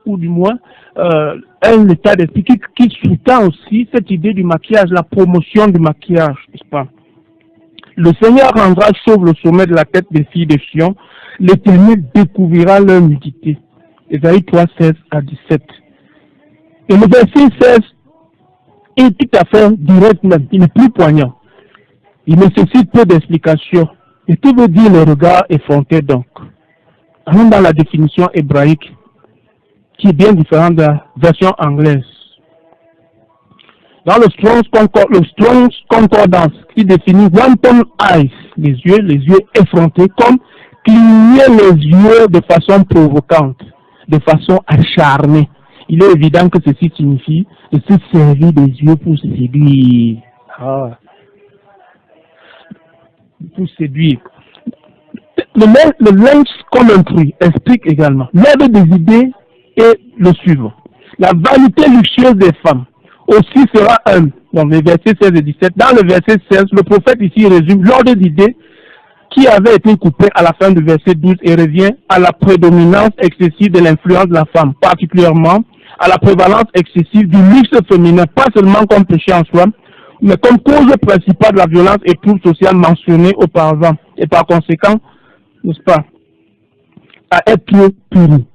C: ou du moins, un état d'esprit qui sous-tend aussi cette idée du maquillage, la promotion du maquillage, n'est-ce pas? Le Seigneur rendra chauve le sommet de la tête des filles de Sion, l'Éternel découvrira leur nudité. Ésaïe 3, 16 à 17. Et le verset 16 est tout à fait direct même, il est plus poignant. Il nécessite peu d'explications. Et que veut dire le regard effronté donc? allons dans la définition hébraïque, qui est bien différente de la version anglaise. Dans le Strong's Concordance, qui définit wanton eyes, les yeux effrontés, comme cligner les yeux de façon provocante, de façon acharnée. Il est évident que ceci signifie de se servir des yeux pour séduire. Pour séduire. Le Lens Commentary explique également. L'ordre des idées est le suivant. La vanité luxueuse des femmes aussi sera un. Dans les versets 16 et 17. Dans le verset 16, le prophète ici résume l'ordre d'idées qui avait été coupé à la fin du verset 12 et revient à la prédominance excessive de l'influence de la femme, particulièrement à la prévalence excessive du luxe féminin, pas seulement comme péché en soi, mais comme cause principale de la violence et trouble sociale mentionnée auparavant, et par conséquent, n'est-ce pas, à être puni.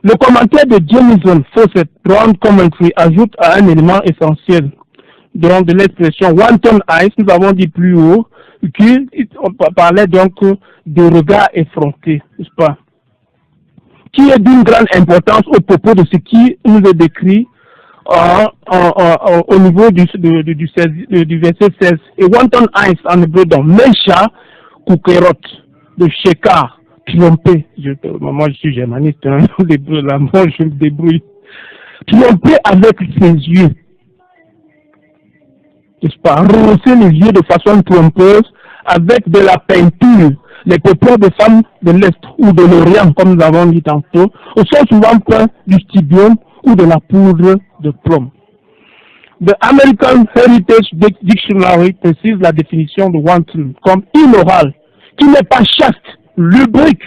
C: Le commentaire de Jamieson Fawcett, Brown Commentary, ajoute à un élément essentiel donc de l'expression wanton eyes, nous avons dit plus haut, qu'on parlait donc de regard effronté, n'est-ce pas, qui est d'une grande importance au propos de ce qui nous est décrit au niveau du verset 16. Et wanton eyes en hébreu, donc Mesha Kukerot, de Shekar, trompé. Moi je suis germaniste, hein, là, moi je me débrouille. Trompé avec ses yeux. N'est-ce pas, rehausser les yeux de façon trompeuse avec de la peinture. Les paupières des femmes de l'Est ou de l'Orient, comme nous avons dit tantôt, sont souvent peints du stibium ou de la poudre de plomb. The American Heritage Dictionary précise la définition de wanton comme immoral, qui n'est pas chaste, lubrique.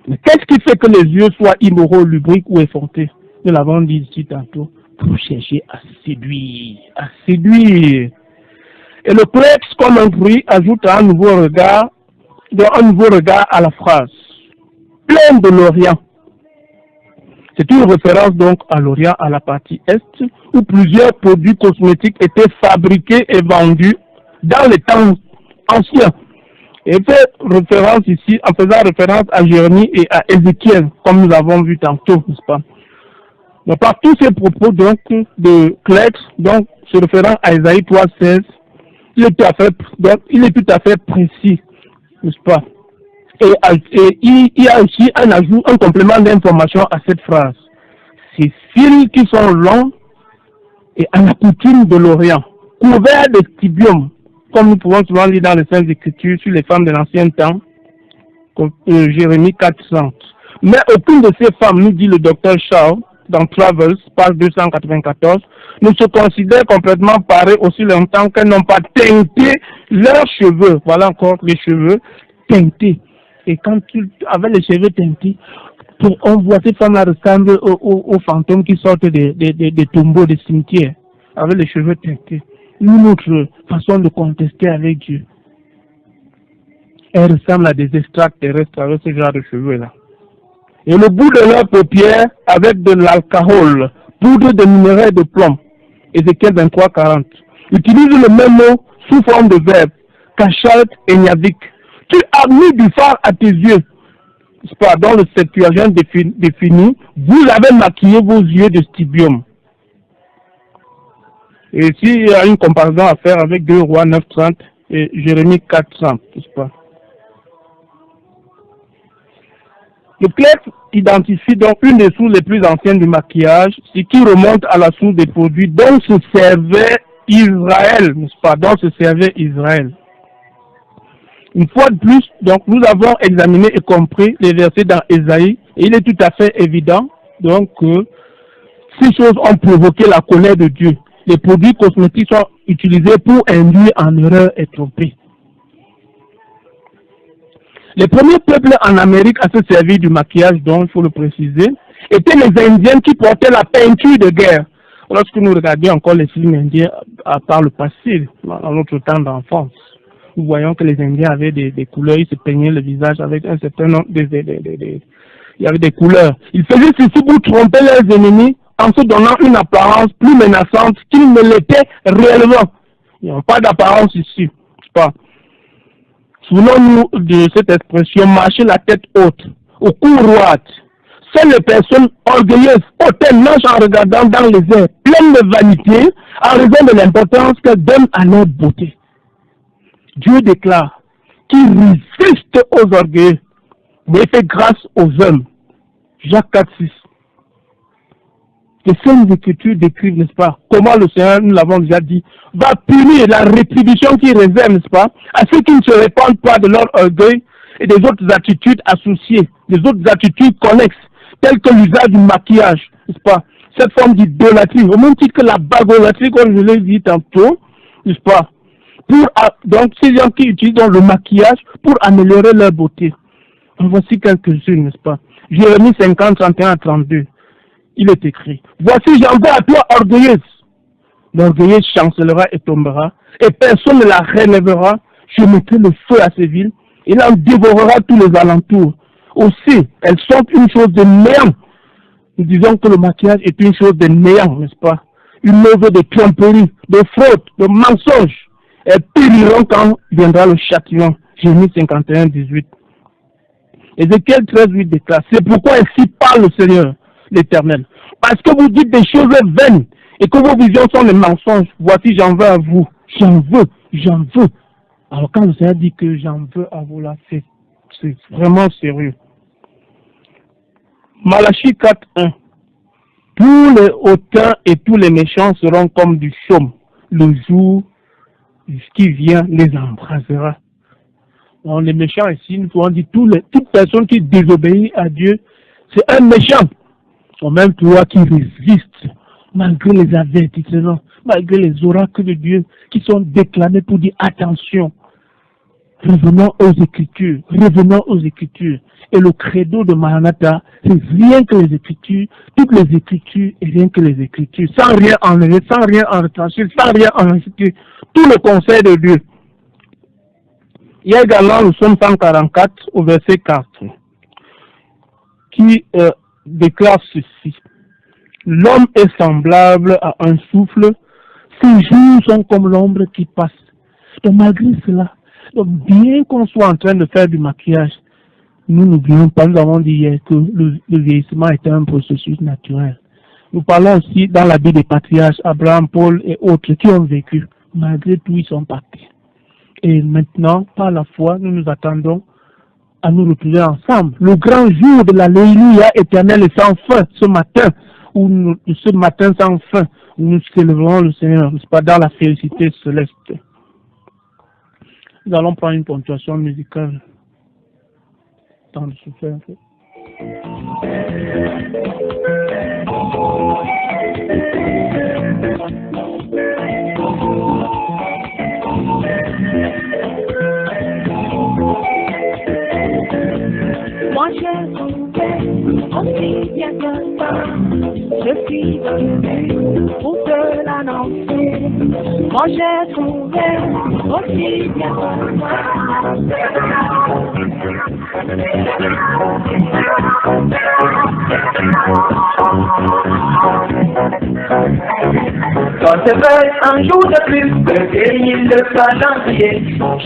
C: Mais qu'est-ce qui fait que les yeux soient immoraux, lubriques ou effrontés? Nous l'avons dit ici tantôt, pour chercher à séduire, à séduire. Et le Clerk's Commentary ajoute un nouveau regard à la phrase. Plein de l'Orient. C'est une référence donc à l'Orient, à la partie Est, où plusieurs produits cosmétiques étaient fabriqués et vendus dans les temps anciens. Et fait référence ici, en faisant référence à Jérémie et à Ézéchiel, comme nous avons vu tantôt, n'est-ce pas? Donc, par tous ces propos donc de Clerk, donc se référant à Isaïe 3,16, il est tout à fait précis, n'est-ce pas? Et il y a aussi un ajout, un complément d'information à cette phrase. Ces fils qui sont longs et à la coutume de l'Orient, couverts de stibium, comme nous pouvons souvent lire dans les Saintes Écritures sur les femmes de l'ancien temps, comme Jérémie 400. Mais aucune de ces femmes, nous dit le docteur Shaw, dans Travels, page 294, ne se considèrent complètement parées aussi longtemps qu'elles n'ont pas teinté leurs cheveux. Voilà encore les cheveux teintés. Et quand avec les cheveux teintés, on voit ces femmes-là ressemblent aux fantômes qui sortent des tombeaux, des cimetières, avec les cheveux teintés. Une autre façon de contester avec Dieu. Elles ressemblent à des extraterrestres avec ce genre de cheveux-là. Et le bout de leurs paupières avec de l'alcool, poudre de minerai de plomb. Ézéchiel 23:40. Utilise le même mot sous forme de verbe, cachalt et niavique. Tu as mis du phare à tes yeux. Dans le Septuagint défini, vous avez maquillé vos yeux de stibium. Et ici, il y a une comparaison à faire avec 2 Rois 9:30 et Jérémie 4:100, n'est-ce pas? Le Clerk identifie donc une des sources les plus anciennes du maquillage, ce qui remonte à la source des produits dont se servait Israël, n'est-ce pas? Dont se servait Israël. Une fois de plus, donc, nous avons examiné et compris les versets dans Ésaïe, et il est tout à fait évident, donc, que ces choses ont provoqué la colère de Dieu. Les produits cosmétiques sont utilisés pour induire en erreur et tromper. Les premiers peuples en Amérique à se servir du maquillage, donc, il faut le préciser, étaient les Indiens qui portaient la peinture de guerre. Lorsque nous regardions encore les films indiens par le passé, dans notre temps d'enfance, nous voyons que les Indiens avaient des couleurs, ils se peignaient le visage avec un certain nombre il y avait des couleurs. Ils faisaient ceci pour tromper leurs ennemis en se donnant une apparence plus menaçante qu'ils ne l'étaient réellement. Ils n'ont pas d'apparence ici, pas. Souvenons-nous de cette expression, marcher la tête haute. au couloir. Seules les personnes orgueilleuses, hautaines, lâches en regardant dans les airs, pleines de vanité, en raison de l'importance qu'elles donnent à leur beauté. Dieu déclare qu'il résiste aux orgueilleux, mais fait grâce aux hommes. Jacques 4,6. Les Saintes Écritures décrivent, n'est-ce pas, comment le Seigneur, nous l'avons déjà dit, va punir la rétribution qu'il réserve, n'est-ce pas, à ceux qui ne se répandent pas de leur orgueil et des autres attitudes associées, des autres attitudes connexes, telles que l'usage du maquillage, n'est-ce pas, cette forme d'idolâtrie, au même titre que la bagolatrie, comme je l'ai dit tantôt, n'est-ce pas, donc ces gens qui utilisent donc le maquillage pour améliorer leur beauté. En voici quelques-unes, n'est-ce pas. Jérémie 50, 31 à 32. Il est écrit, voici j'envoie à toi orgueilleuse. L'orgueilleuse chancellera et tombera, et personne ne la relèvera. Je mettrai le feu à ces villes, et il en dévorera tous les alentours. Aussi, elles sont une chose de néant. Nous disons que le maquillage est une chose de néant, n'est-ce pas? Une œuvre de tromperie, de fraude, de mensonge. Elles périront quand viendra le châtiment. Jérémie 51, 18. Ézéchiel 13, 8 déclare, c'est pourquoi ainsi parle le Seigneur, l'Éternel. Parce que vous dites des choses vaines et que vos visions sont des mensonges. Voici, j'en veux à vous. J'en veux, j'en veux. Alors quand le Seigneur dit que j'en veux à vous là, c'est vraiment sérieux. Malachie 4, 1. Tous les hautains et tous les méchants seront comme du chaume. Le jour qui vient les embrasera. Donc, les méchants ici, nous pouvons dire toute personne qui désobéit à Dieu, c'est un méchant. Ou même toi qui résiste, malgré les avertissements, malgré les oracles de Dieu qui sont déclamés pour dire attention. Revenons aux Écritures, revenons aux Écritures. Et le credo de Maranatha, c'est rien que les Écritures, toutes les Écritures et rien que les Écritures, sans rien enlever, sans rien en retrancher, sans rien en rajouter, tout le conseil de Dieu. Il y a également le psaume 144 au verset 4 qui déclare ceci. L'homme est semblable à un souffle, ses jours sont comme l'ombre qui passe. Donc malgré cela, donc bien qu'on soit en train de faire du maquillage, nous n'oublions pas, nous avons dit hier que le vieillissement est un processus naturel. Nous parlons aussi dans la vie des patriarches, Abraham, Paul et autres qui ont vécu. Malgré tout, ils sont partis. Et maintenant, par la foi, nous nous attendons à nous retrouver ensemble. Le grand jour de l'Alléluia éternel est sans fin ce matin, ce matin sans fin, où nous célébrons le Seigneur, n'est-ce pas, dans la félicité céleste. Nous allons prendre une ponctuation musicale. Temps de souffler un peu.
E: Moi j'ai trouvé aussi bien que ça, je suis venu pour te l'annoncer. Moi j'ai trouvé aussi bien que
D: Quand c'est vrai, un jour de plus, le pays le calendrier.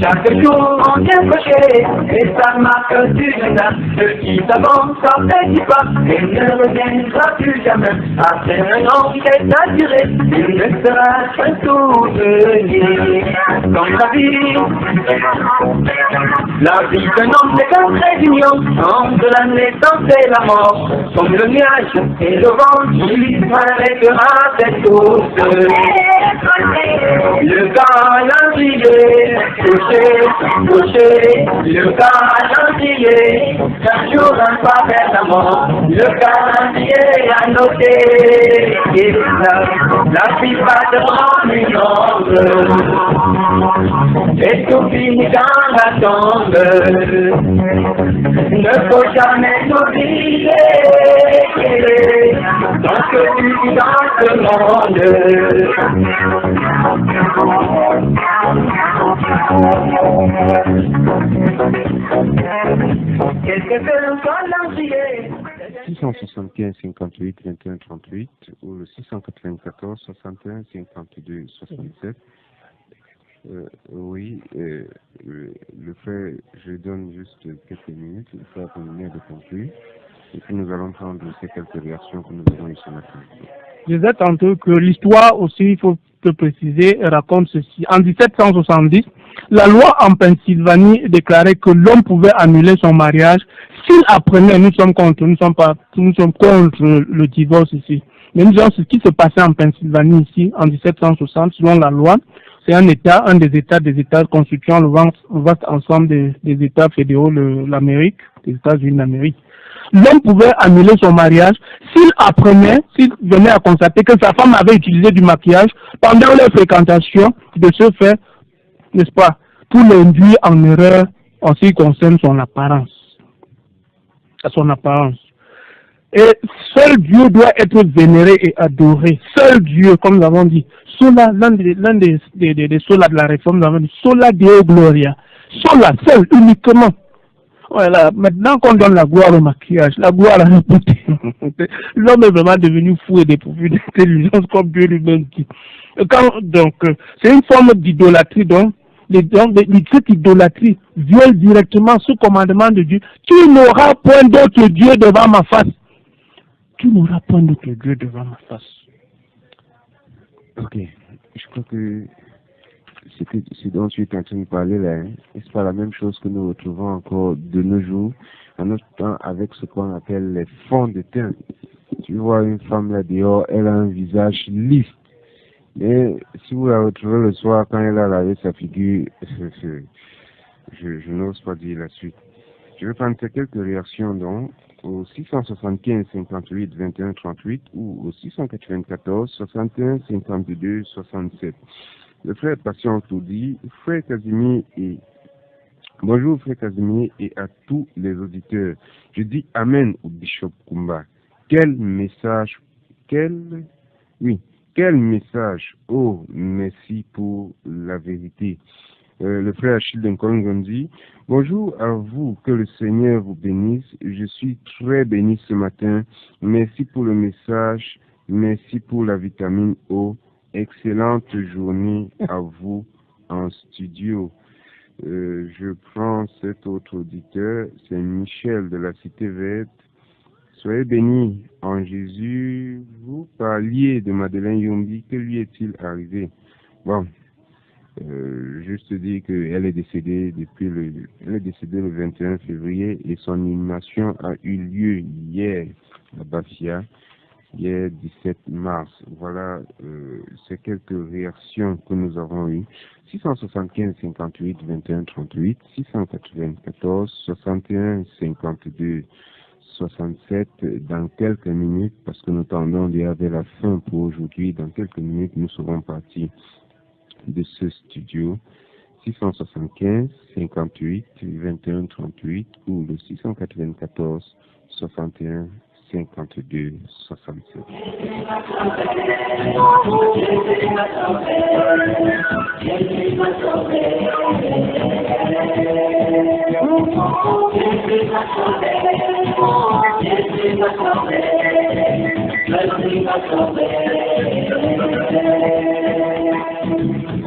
D: Chaque jour on vient cocher, et ça marque du ménage. Ce qui s'avance sortait du pas, et ne reviendra plus jamais. Après un an qui est attiré, il ne sera qu'un souvenir. Comme la vie d'un homme n'est qu'un trait d'union entre la naissance et la mort. Comme le nuage et le vent qui s'arrêtera cette course. Le calendrier, touché, le calendrier, chaque jour un pas vers la mort, le calendrier a noté, et la vie passera une ombre, et tout finit dans la tombe, ne faut jamais oublier, tant que tu vis dans ce monde. Qu'est-ce que fait le calendrier?
B: 675 58 21 38 ou le 694 61 52 67. Oui, le frère, je donne juste quelques minutes, le frère Apollinaire de conclure, et puis nous allons prendre ces quelques réactions que nous avons eues ce matin.
C: Je disais tantôt que l'histoire aussi, il faut le préciser, raconte ceci. En 1770, la loi en Pennsylvanie déclarait que l'homme pouvait annuler son mariage s'il apprenait, nous sommes contre le divorce ici. Mais nous avons ce qui se passait en Pennsylvanie ici, en 1760, selon la loi. C'est un des États constituant le vaste ensemble des États fédéraux de l'Amérique, des États-Unis d'Amérique. L'homme pouvait annuler son mariage s'il venait à constater que sa femme avait utilisé du maquillage pendant leur fréquentation, de ce fait, n'est-ce pas, pour l'induire en erreur en ce qui concerne son apparence. Et seul Dieu doit être vénéré et adoré. Seul Dieu, comme nous avons dit. Sola, l'un des solas de la réforme, nous avons dit Sola Deo Gloria. Sola, seul, uniquement. Voilà, maintenant qu'on donne la gloire au maquillage, la gloire à la beauté, l'homme est vraiment devenu fou et dépourvu d'intelligence, comme Dieu lui-même dit. Donc, c'est une forme d'idolâtrie, donc cette idolâtrie viole directement ce commandement de Dieu. Tu n'auras point d'autre Dieu devant ma face. Tu n'auras point d'autre Dieu devant ma face.
B: Ok, je crois que ce dont tu es en train de parler là, hein, c'est pas la même chose que nous retrouvons encore de nos jours, en notre temps, avec ce qu'on appelle les fonds de teint. Tu vois une femme là dehors, elle a un visage lisse. Mais si vous la retrouvez le soir quand elle a lavé sa figure, je n'ose pas dire la suite. Je vais prendre quelques réactions donc au 675 58 21 38 ou au 694 61 52 67. Le frère Patient tout dit, frère Casimir et bonjour frère Casimir et à tous les auditeurs. Je dis Amen au Bishop Kumba. Quel message, quel message, oh merci pour la vérité. Le frère Achille Nkongon dit, bonjour à vous, que le Seigneur vous bénisse. Je suis très béni ce matin. Merci pour le message, merci pour la vitamine O. Excellente journée à vous en studio. Je prends cet autre auditeur, c'est Michel de la Cité Verte. Soyez bénis en Jésus. Vous parliez de Madeleine Yombi, que lui est-il arrivé? Bon, juste dire qu'elle est décédée le 21 février et son inhumation a eu lieu hier à Bafia. Hier 17 mars. Voilà ces quelques réactions que nous avons eues. 675 58 21 38, 694 61 52 67. Dans quelques minutes, parce que nous tendons déjà vers la fin pour aujourd'hui, dans quelques minutes nous serons partis de ce studio. 675 58 21 38 ou le 694 61 52 67.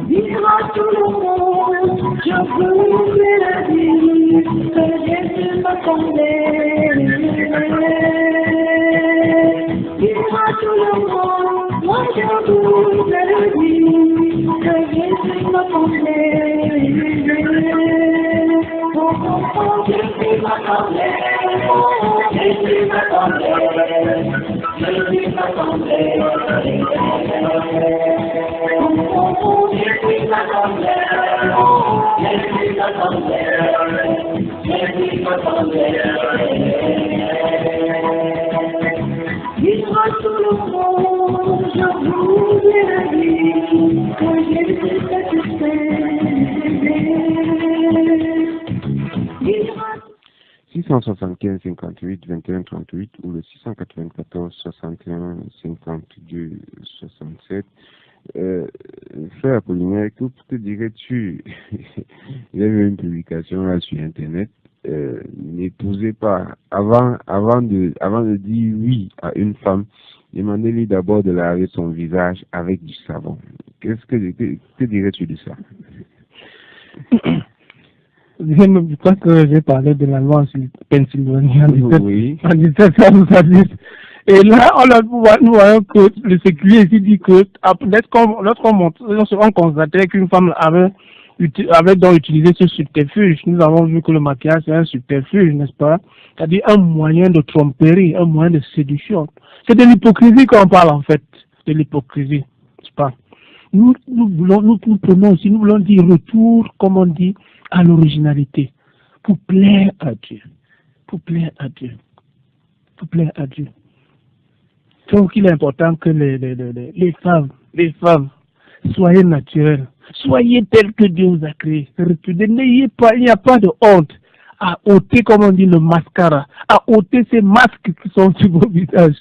E: Dis-moi tout le monde, je voudrais la vie, que Jésus m'attendait. Dis-moi tout le monde, moi je voudrais la vie, que Jésus m'attendait. Pour comprendre, Jésus m'attendait. Jésus m'attendait. Jésus m'attendait. Jésus m'attendait. Jésus m'attendait. Jésus m'attendait. Dis-moi tout le monde, je voudrais la vie, que Jésus satisfait.
B: 675 58 21 38 ou le 694 61 52 67. Frère Apollinaire, que te dirais-tu? Il y avait une publication là sur internet. N'épousez pas avant de dire oui à une femme, demandez-lui d'abord de laver son visage avec du savon. Que dirais-tu de ça?
C: Je crois que j'ai parlé de la loi en Pennsylvanie
B: Oui.
C: en 1770. Et là, nous voyons que le séculier ici dit que lorsqu'on constatait qu'une femme avait donc utilisé ce subterfuge, nous avons vu que le maquillage c'est un subterfuge, n'est-ce pas? C'est-à-dire un moyen de tromperie, un moyen de séduction. C'est de l'hypocrisie qu'on parle en fait, de l'hypocrisie, n'est-ce pas? Nous prenons aussi, nous voulons dire retour, comme on dit, à l'originalité, pour plaire à Dieu, pour plaire à Dieu, pour plaire à Dieu. Donc il est important que les femmes, soyez naturelles, soyez telles que Dieu vous a créées. N'ayez pas, il n'y a pas de honte à ôter, comme on dit, le mascara, à ôter ces masques qui sont sur vos visages.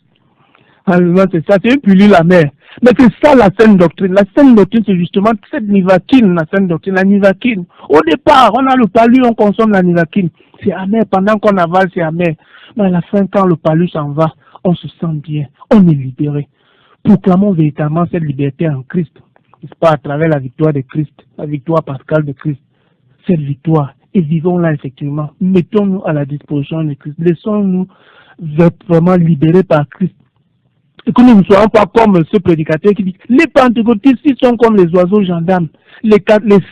C: C'est ça, c'est une pilule amère. Mais c'est ça la saine doctrine. La saine doctrine, c'est justement cette nivaquine, la saine doctrine, la nivaquine. Au départ, on a le palu, on consomme la nivaquine. C'est amer. Pendant qu'on avale, c'est amer. Mais à la fin, quand le palu s'en va, on se sent bien. On est libéré. Proclamons véritablement cette liberté en Christ. N'est-ce pas, à travers la victoire de Christ, la victoire pascale de Christ. Cette victoire. Et vivons-la effectivement. Mettons-nous à la disposition de Christ. Laissons-nous être vraiment libérés par Christ. Et que nous ne soyons pas comme ce prédicateur qui dit les pentecôtistes sont comme les oiseaux gendarmes, les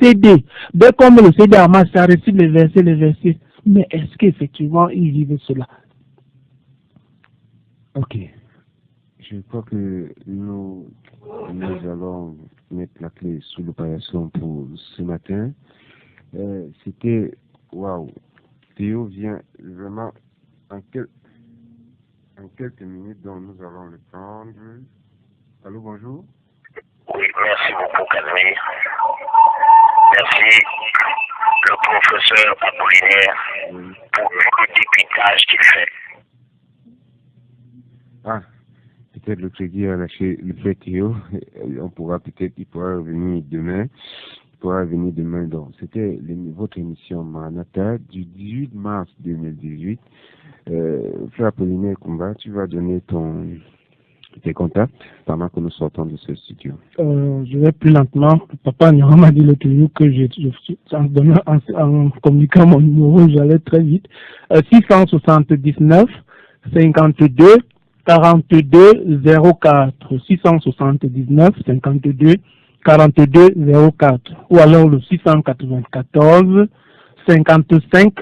C: CD. Dès comme le CD en masse, ça récite les versets. Mais est-ce qu'effectivement ils vivent cela?
B: Ok. Je crois que nous allons mettre la clé sous l'opération pour ce matin. C'était waouh. Théo vient vraiment en quelques minutes, donc nous allons le prendre. Allô, bonjour.
F: Oui, merci beaucoup, Casimir. Merci, le professeur Apollinaire, pour le députage qu'il fait.
B: Ah, peut-être le crédit a lâché le fait Théo. Il pourra revenir demain. Donc, c'était votre émission Maranatha du 18 mars 2018. Frère Apollinaire Kumba, tu vas donner tes contacts pendant que nous sortons de ce studio.
C: Je vais plus lentement. Papa Nira m'a dit l'autre jour que en communiquant mon numéro, j'allais très vite. 679 52 42 04. 679 52 42 04. Ou alors le 694 55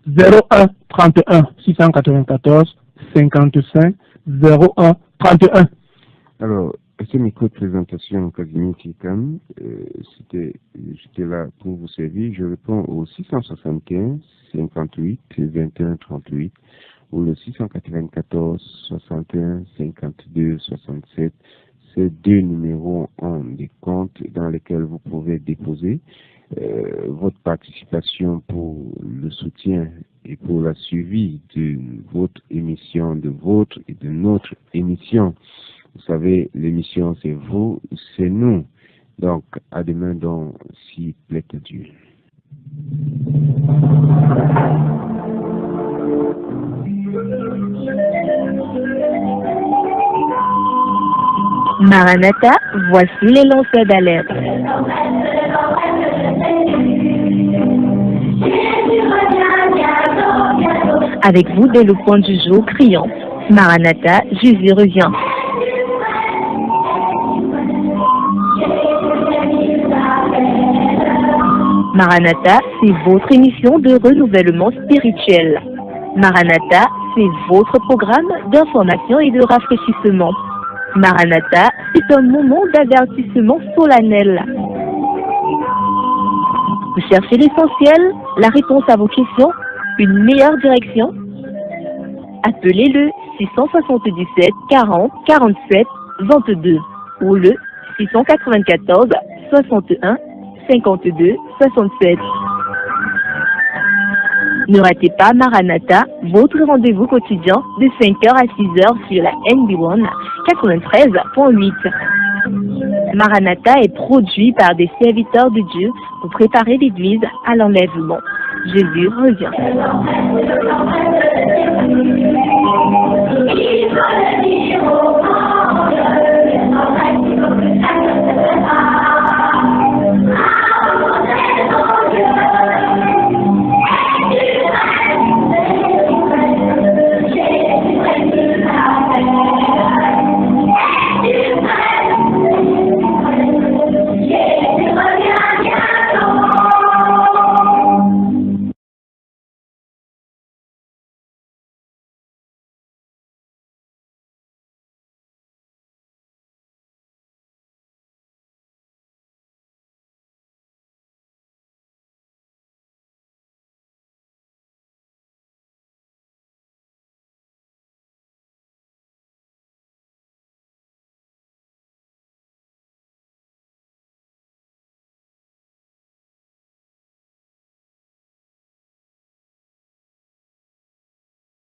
C: 01 31. 694 55 01 31.
B: Alors, ce micro de présentation, Casimir Tikam, j'étais là pour vous servir. Je réponds au 675 58 21 38 ou le 694 61 52 67. Ces deux numéros ont des comptes dans lesquels vous pouvez déposer votre participation pour le soutien et pour la suivi de votre émission, de votre et de notre émission. Vous savez, l'émission c'est vous, c'est nous. Donc, à demain, donc, s'il plaît à Dieu.
A: Maranatha, voici les lanceurs d'alerte. Avec vous dès le point du jour criant Maranatha, Jésus revient. Maranatha, c'est votre émission de renouvellement spirituel. Maranatha, c'est votre programme d'information et de rafraîchissement. Maranatha, c'est un moment d'avertissement solennel. Vous cherchez l'essentiel, la réponse à vos questions, une meilleure direction? Appelez le 677 40 47 22 ou le 694 61 52 67. Ne ratez pas Maranatha, votre rendez-vous quotidien de 5h à 6h sur la NB1 93.8. Maranatha est produit par des serviteurs de Dieu pour préparer l'Église à l'enlèvement. Jésus revient.
E: Il va le dire au monde.